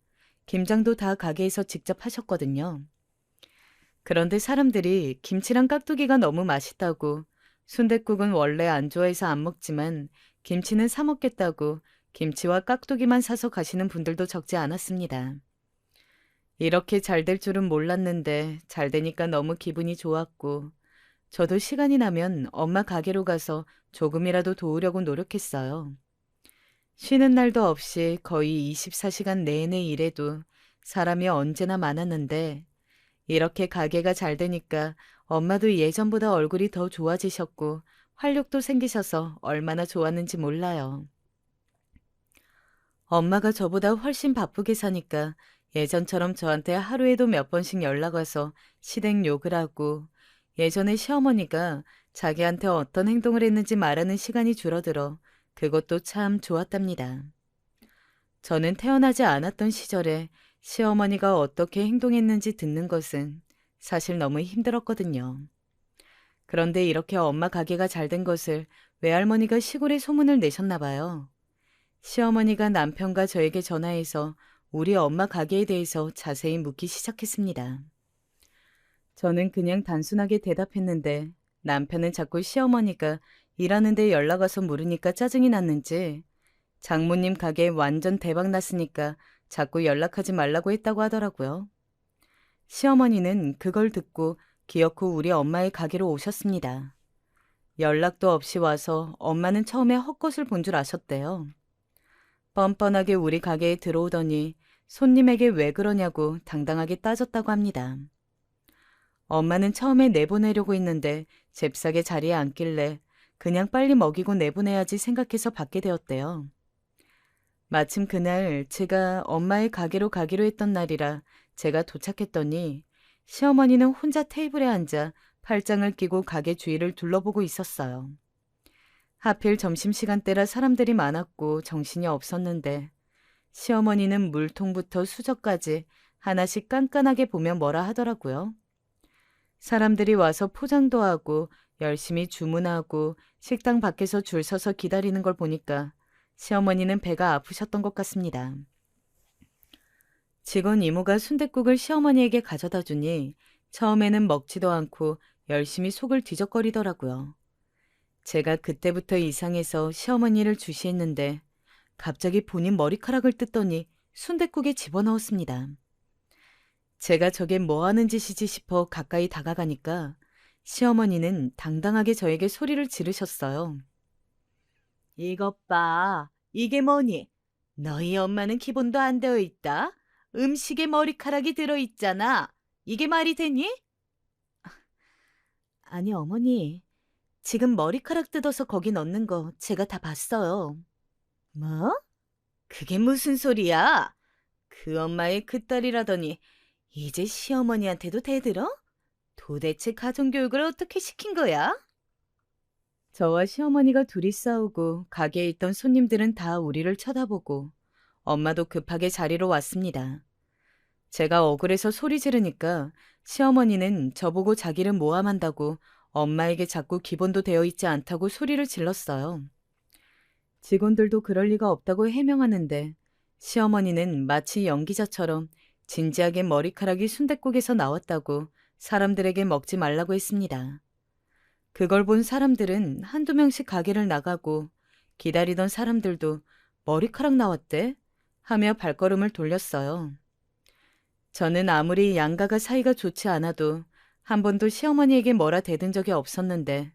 김장도 다 가게에서 직접 하셨거든요. 그런데 사람들이 김치랑 깍두기가 너무 맛있다고 순댓국은 원래 안 좋아해서 안 먹지만 김치는 사 먹겠다고 김치와 깍두기만 사서 가시는 분들도 적지 않았습니다. 이렇게 잘 될 줄은 몰랐는데 잘 되니까 너무 기분이 좋았고 저도 시간이 나면 엄마 가게로 가서 조금이라도 도우려고 노력했어요. 쉬는 날도 없이 거의 24시간 내내 일해도 사람이 언제나 많았는데 이렇게 가게가 잘 되니까 엄마도 예전보다 얼굴이 더 좋아지셨고 활력도 생기셔서 얼마나 좋았는지 몰라요. 엄마가 저보다 훨씬 바쁘게 사니까 예전처럼 저한테 하루에도 몇 번씩 연락 와서 시댁 욕을 하고 예전에 시어머니가 자기한테 어떤 행동을 했는지 말하는 시간이 줄어들어 그것도 참 좋았답니다. 저는 태어나지 않았던 시절에 시어머니가 어떻게 행동했는지 듣는 것은 사실 너무 힘들었거든요. 그런데 이렇게 엄마 가게가 잘 된 것을 외할머니가 시골에 소문을 내셨나 봐요. 시어머니가 남편과 저에게 전화해서 우리 엄마 가게에 대해서 자세히 묻기 시작했습니다. 저는 그냥 단순하게 대답했는데 남편은 자꾸 시어머니가 일하는데 연락 와서 물으니까 짜증이 났는지 장모님 가게 완전 대박 났으니까 자꾸 연락하지 말라고 했다고 하더라고요. 시어머니는 그걸 듣고 기어코 우리 엄마의 가게로 오셨습니다. 연락도 없이 와서 엄마는 처음에 헛것을 본 줄 아셨대요. 뻔뻔하게 우리 가게에 들어오더니 손님에게 왜 그러냐고 당당하게 따졌다고 합니다. 엄마는 처음에 내보내려고 했는데 잽싸게 자리에 앉길래 그냥 빨리 먹이고 내보내야지 생각해서 받게 되었대요. 마침 그날 제가 엄마의 가게로 가기로 했던 날이라 제가 도착했더니 시어머니는 혼자 테이블에 앉아 팔짱을 끼고 가게 주위를 둘러보고 있었어요. 하필 점심시간대라 사람들이 많았고 정신이 없었는데 시어머니는 물통부터 수저까지 하나씩 깐깐하게 보며 뭐라 하더라고요. 사람들이 와서 포장도 하고 열심히 주문하고 식당 밖에서 줄 서서 기다리는 걸 보니까 시어머니는 배가 아프셨던 것 같습니다. 직원 이모가 순댓국을 시어머니에게 가져다 주니 처음에는 먹지도 않고 열심히 속을 뒤적거리더라고요. 제가 그때부터 이상해서 시어머니를 주시했는데 갑자기 본인 머리카락을 뜯더니 순댓국에 집어넣었습니다. 제가 저게 뭐 하는 짓이지 싶어 가까이 다가가니까 시어머니는 당당하게 저에게 소리를 지르셨어요. 이것 봐. 이게 뭐니? 너희 엄마는 기본도 안 되어 있다. 음식에 머리카락이 들어있잖아. 이게 말이 되니? 아니, 어머니. 지금 머리카락 뜯어서 거기 넣는 거 제가 다 봤어요. 뭐? 그게 무슨 소리야? 그 엄마의 그 딸이라더니 이제 시어머니한테도 대들어? 도대체 가정교육을 어떻게 시킨 거야? 저와 시어머니가 둘이 싸우고 가게에 있던 손님들은 다 우리를 쳐다보고 엄마도 급하게 자리로 왔습니다. 제가 억울해서 소리 지르니까 시어머니는 저보고 자기를 모함한다고 엄마에게 자꾸 기본도 되어 있지 않다고 소리를 질렀어요. 직원들도 그럴 리가 없다고 해명하는데 시어머니는 마치 연기자처럼 진지하게 머리카락이 순댓국에서 나왔다고 사람들에게 먹지 말라고 했습니다. 그걸 본 사람들은 한두 명씩 가게를 나가고 기다리던 사람들도 머리카락 나왔대? 하며 발걸음을 돌렸어요. 저는 아무리 양가가 사이가 좋지 않아도 한 번도 시어머니에게 뭐라 대든 적이 없었는데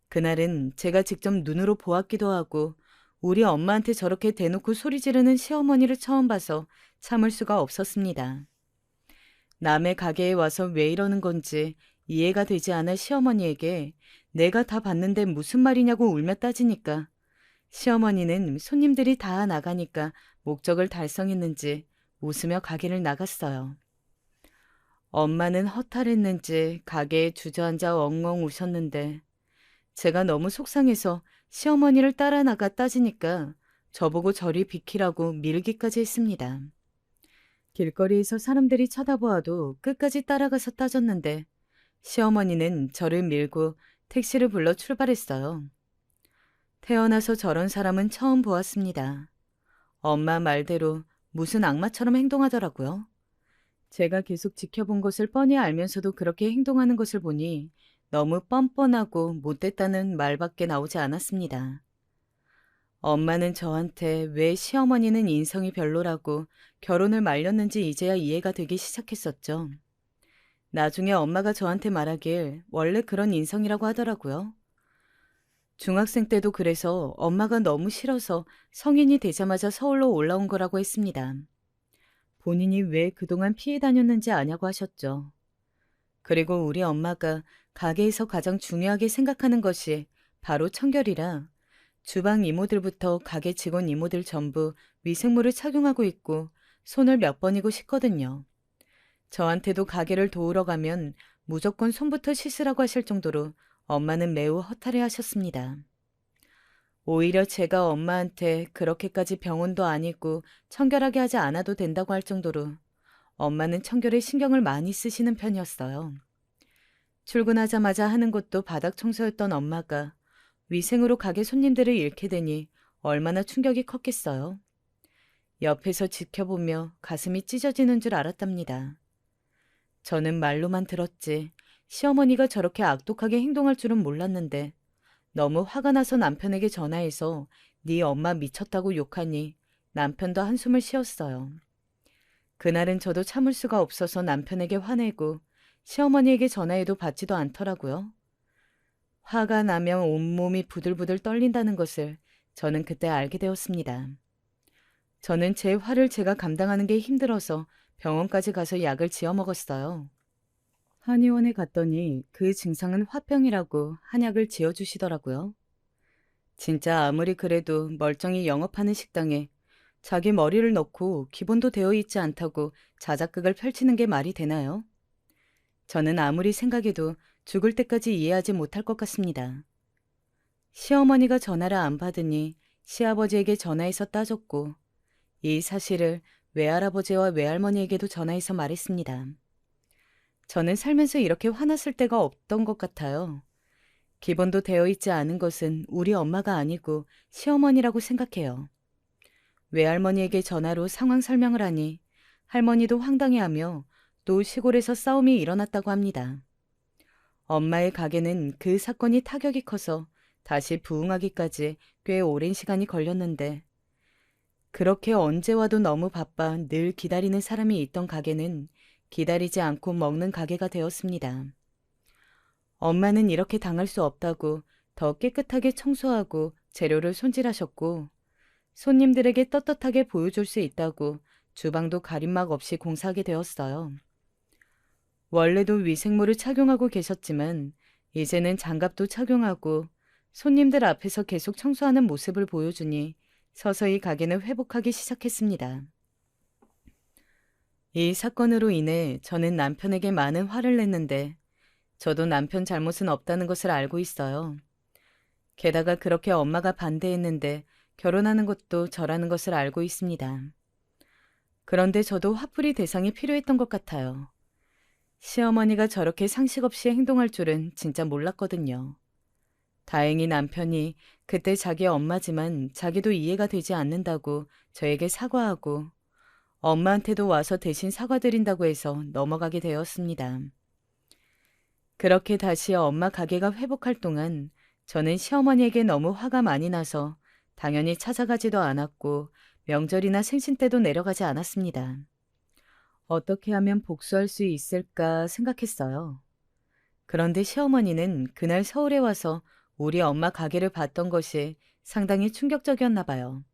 그날은 제가 직접 눈으로 보았기도 하고 우리 엄마한테 저렇게 대놓고 소리 지르는 시어머니를 처음 봐서 참을 수가 없었습니다. 남의 가게에 와서 왜 이러는 건지 이해가 되지 않아 시어머니에게 내가 다 봤는데 무슨 말이냐고 울며 따지니까 시어머니는 손님들이 다 나가니까 목적을 달성했는지 웃으며 가게를 나갔어요. 엄마는 허탈했는지 가게에 주저앉아 엉엉 우셨는데 제가 너무 속상해서 시어머니를 따라 나가 따지니까 저보고 저리 비키라고 밀기까지 했습니다. 길거리에서 사람들이 쳐다보아도 끝까지 따라가서 따졌는데 시어머니는 저를 밀고 택시를 불러 출발했어요. 태어나서 저런 사람은 처음 보았습니다. 엄마 말대로 무슨 악마처럼 행동하더라고요. 제가 계속 지켜본 것을 뻔히 알면서도 그렇게 행동하는 것을 보니 너무 뻔뻔하고 못됐다는 말밖에 나오지 않았습니다. 엄마는 저한테 왜 시어머니는 인성이 별로라고 결혼을 말렸는지 이제야 이해가 되기 시작했었죠. 나중에 엄마가 저한테 말하길 원래 그런 인성이라고 하더라고요. 중학생 때도 그래서 엄마가 너무 싫어서 성인이 되자마자 서울로 올라온 거라고 했습니다. 본인이 왜 그동안 피해 다녔는지 아냐고 하셨죠. 그리고 우리 엄마가 가게에서 가장 중요하게 생각하는 것이 바로 청결이라 주방 이모들부터 가게 직원 이모들 전부 위생모를 착용하고 있고 손을 몇 번이고 씻거든요. 저한테도 가게를 도우러 가면 무조건 손부터 씻으라고 하실 정도로 엄마는 매우 허탈해 하셨습니다. 오히려 제가 엄마한테 그렇게까지 병원도 아니고 청결하게 하지 않아도 된다고 할 정도로 엄마는 청결에 신경을 많이 쓰시는 편이었어요. 출근하자마자 하는 것도 바닥 청소였던 엄마가 위생으로 가게 손님들을 잃게 되니 얼마나 충격이 컸겠어요. 옆에서 지켜보며 가슴이 찢어지는 줄 알았답니다. 저는 말로만 들었지 시어머니가 저렇게 악독하게 행동할 줄은 몰랐는데 너무 화가 나서 남편에게 전화해서 네 엄마 미쳤다고 욕하니 남편도 한숨을 쉬었어요. 그날은 저도 참을 수가 없어서 남편에게 화내고 시어머니에게 전화해도 받지도 않더라고요. 화가 나면 온몸이 부들부들 떨린다는 것을 저는 그때 알게 되었습니다. 저는 제 화를 제가 감당하는 게 힘들어서 병원까지 가서 약을 지어 먹었어요. 한의원에 갔더니 그 증상은 화병이라고 한약을 지어주시더라고요. 진짜 아무리 그래도 멀쩡히 영업하는 식당에 자기 머리를 넣고 기본도 되어 있지 않다고 자작극을 펼치는 게 말이 되나요? 저는 아무리 생각해도 죽을 때까지 이해하지 못할 것 같습니다. 시어머니가 전화를 안 받으니 시아버지에게 전화해서 따졌고 이 사실을 외할아버지와 외할머니에게도 전화해서 말했습니다. 저는 살면서 이렇게 화났을 때가 없던 것 같아요. 기본도 되어 있지 않은 것은 우리 엄마가 아니고 시어머니라고 생각해요. 외할머니에게 전화로 상황 설명을 하니 할머니도 황당해하며 또 시골에서 싸움이 일어났다고 합니다. 엄마의 가게는 그 사건이 타격이 커서 다시 부흥하기까지 꽤 오랜 시간이 걸렸는데 그렇게 언제 와도 너무 바빠 늘 기다리는 사람이 있던 가게는 기다리지 않고 먹는 가게가 되었습니다. 엄마는 이렇게 당할 수 없다고 더 깨끗하게 청소하고 재료를 손질하셨고 손님들에게 떳떳하게 보여줄 수 있다고 주방도 가림막 없이 공사하게 되었어요. 원래도 위생모를 착용하고 계셨지만 이제는 장갑도 착용하고 손님들 앞에서 계속 청소하는 모습을 보여주니 서서히 가게는 회복하기 시작했습니다. 이 사건으로 인해 저는 남편에게 많은 화를 냈는데 저도 남편 잘못은 없다는 것을 알고 있어요. 게다가 그렇게 엄마가 반대했는데 결혼하는 것도 저라는 것을 알고 있습니다. 그런데 저도 화풀이 대상이 필요했던 것 같아요. 시어머니가 저렇게 상식 없이 행동할 줄은 진짜 몰랐거든요. 다행히 남편이 그때 자기 엄마지만 자기도 이해가 되지 않는다고 저에게 사과하고 엄마한테도 와서 대신 사과드린다고 해서 넘어가게 되었습니다. 그렇게 다시 엄마 가게가 회복할 동안 저는 시어머니에게 너무 화가 많이 나서 당연히 찾아가지도 않았고 명절이나 생신 때도 내려가지 않았습니다. 어떻게 하면 복수할 수 있을까 생각했어요. 그런데 시어머니는 그날 서울에 와서 우리 엄마 가게를 봤던 것이 상당히 충격적이었나 봐요.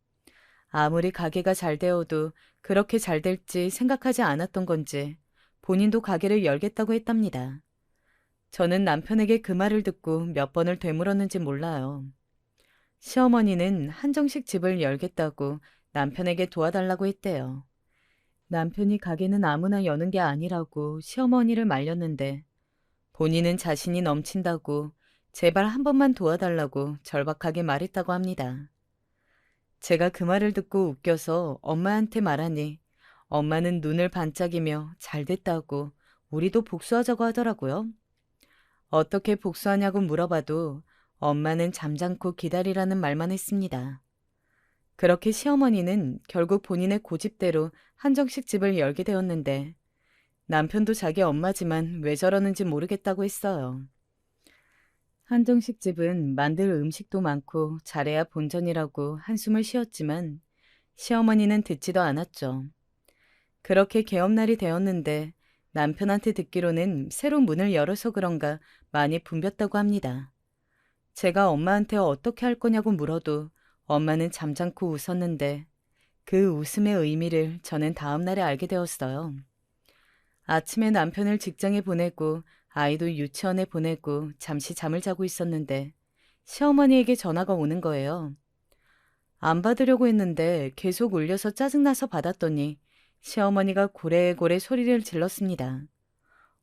아무리 가게가 잘 되어도 그렇게 잘 될지 생각하지 않았던 건지 본인도 가게를 열겠다고 했답니다. 저는 남편에게 그 말을 듣고 몇 번을 되물었는지 몰라요. 시어머니는 한정식 집을 열겠다고 남편에게 도와달라고 했대요. 남편이 가게는 아무나 여는 게 아니라고 시어머니를 말렸는데 본인은 자신이 넘친다고 제발 한 번만 도와달라고 절박하게 말했다고 합니다. 제가 그 말을 듣고 웃겨서 엄마한테 말하니 엄마는 눈을 반짝이며 잘 됐다고 우리도 복수하자고 하더라고요. 어떻게 복수하냐고 물어봐도 엄마는 잠잠고 기다리라는 말만 했습니다. 그렇게 시어머니는 결국 본인의 고집대로 한정식 집을 열게 되었는데 남편도 자기 엄마지만 왜 저러는지 모르겠다고 했어요. 한정식 집은 만들 음식도 많고 잘해야 본전이라고 한숨을 쉬었지만 시어머니는 듣지도 않았죠. 그렇게 개업날이 되었는데 남편한테 듣기로는 새로 문을 열어서 그런가 많이 붐볐다고 합니다. 제가 엄마한테 어떻게 할 거냐고 물어도 엄마는 잠잠고 웃었는데 그 웃음의 의미를 저는 다음 날에 알게 되었어요. 아침에 남편을 직장에 보내고 아이도 유치원에 보내고 잠시 잠을 자고 있었는데 시어머니에게 전화가 오는 거예요. 안 받으려고 했는데 계속 울려서 짜증나서 받았더니 시어머니가 고래고래 소리를 질렀습니다.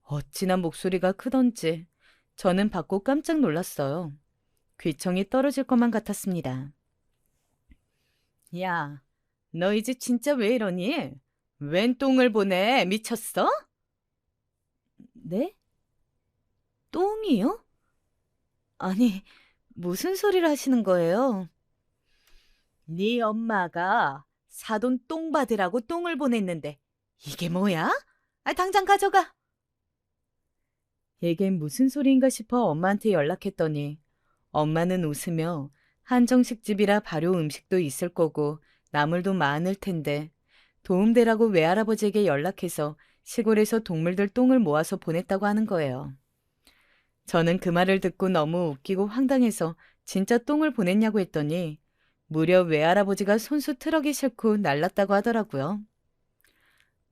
어찌나 목소리가 크던지 저는 받고 깜짝 놀랐어요. 귀청이 떨어질 것만 같았습니다. 야, 너희 집 진짜 왜 이러니? 웬 똥을 보내? 미쳤어? 네? 똥이요? 아니, 무슨 소리를 하시는 거예요? 네 엄마가 사돈 똥 받으라고 똥을 보냈는데 이게 뭐야? 아, 당장 가져가. 이게 무슨 소리인가 싶어 엄마한테 연락했더니 엄마는 웃으며 한정식 집이라 발효 음식도 있을 거고 나물도 많을 텐데 도움되라고 외할아버지에게 연락해서 시골에서 동물들 똥을 모아서 보냈다고 하는 거예요. 저는 그 말을 듣고 너무 웃기고 황당해서 진짜 똥을 보냈냐고 했더니 무려 외할아버지가 손수 트럭에 싣고 날랐다고 하더라고요.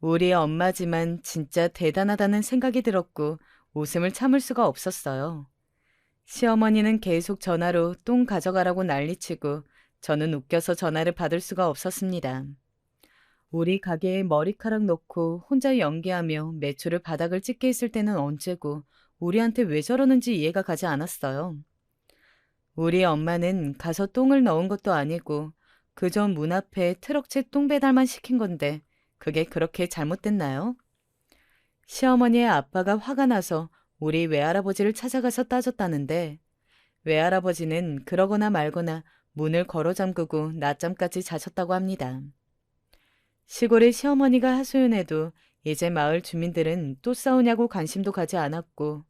우리 엄마지만 진짜 대단하다는 생각이 들었고 웃음을 참을 수가 없었어요. 시어머니는 계속 전화로 똥 가져가라고 난리치고 저는 웃겨서 전화를 받을 수가 없었습니다. 우리 가게에 머리카락 놓고 혼자 연기하며 매출을 바닥을 찍게 했을 때는 언제고 우리한테 왜 저러는지 이해가 가지 않았어요. 우리 엄마는 가서 똥을 넣은 것도 아니고 그저 문 앞에 트럭채 똥 배달만 시킨 건데 그게 그렇게 잘못됐나요? 시어머니의 아빠가 화가 나서 우리 외할아버지를 찾아가서 따졌다는데 외할아버지는 그러거나 말거나 문을 걸어 잠그고 낮잠까지 자셨다고 합니다. 시골의 시어머니가 하소연해도 이제 마을 주민들은 또 싸우냐고 관심도 가지 않았고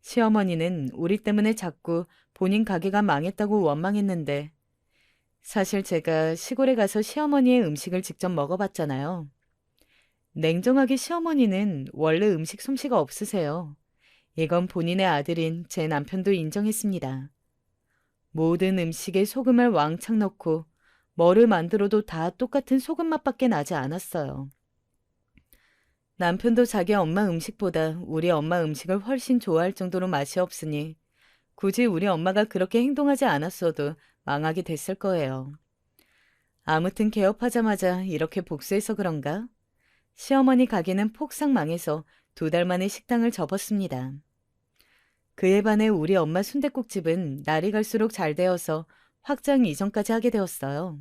시어머니는 우리 때문에 자꾸 본인 가게가 망했다고 원망했는데 사실 제가 시골에 가서 시어머니의 음식을 직접 먹어봤잖아요. 냉정하게 시어머니는 원래 음식 솜씨가 없으세요. 이건 본인의 아들인 제 남편도 인정했습니다. 모든 음식에 소금을 왕창 넣고 뭐를 만들어도 다 똑같은 소금 맛밖에 나지 않았어요. 남편도 자기 엄마 음식보다 우리 엄마 음식을 훨씬 좋아할 정도로 맛이 없으니 굳이 우리 엄마가 그렇게 행동하지 않았어도 망하게 됐을 거예요. 아무튼 개업하자마자 이렇게 복수해서 그런가? 시어머니 가게는 폭삭 망해서 2달 만에 식당을 접었습니다. 그에 반해 우리 엄마 순댓국집은 날이 갈수록 잘 되어서 확장 이전까지 하게 되었어요.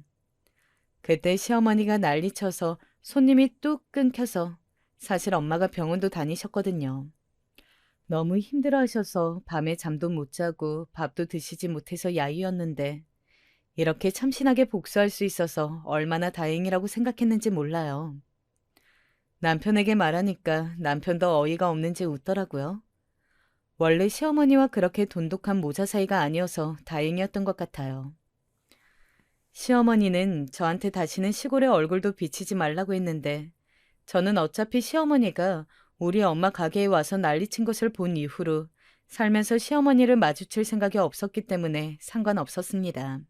그때 시어머니가 난리쳐서 손님이 뚝 끊겨서 사실 엄마가 병원도 다니셨거든요. 너무 힘들어하셔서 밤에 잠도 못 자고 밥도 드시지 못해서 야유였는데 이렇게 참신하게 복수할 수 있어서 얼마나 다행이라고 생각했는지 몰라요. 남편에게 말하니까 남편도 어이가 없는지 웃더라고요. 원래 시어머니와 그렇게 돈독한 모자 사이가 아니어서 다행이었던 것 같아요. 시어머니는 저한테 다시는 시골에 얼굴도 비치지 말라고 했는데 저는 어차피 시어머니가 우리 엄마 가게에 와서 난리친 것을 본 이후로 살면서 시어머니를 마주칠 생각이 없었기 때문에 상관없었습니다.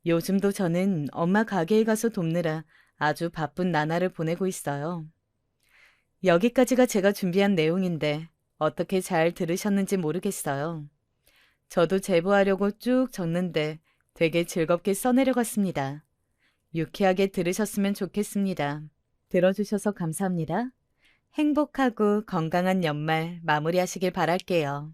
요즘도 저는 엄마 가게에 가서 돕느라 아주 바쁜 나날을 보내고 있어요. 여기까지가 제가 준비한 내용인데 어떻게 잘 들으셨는지 모르겠어요. 저도 제보하려고 쭉 적는데 되게 즐겁게 써내려갔습니다. 유쾌하게 들으셨으면 좋겠습니다. 들어주셔서 감사합니다. 행복하고 건강한 연말 마무리하시길 바랄게요.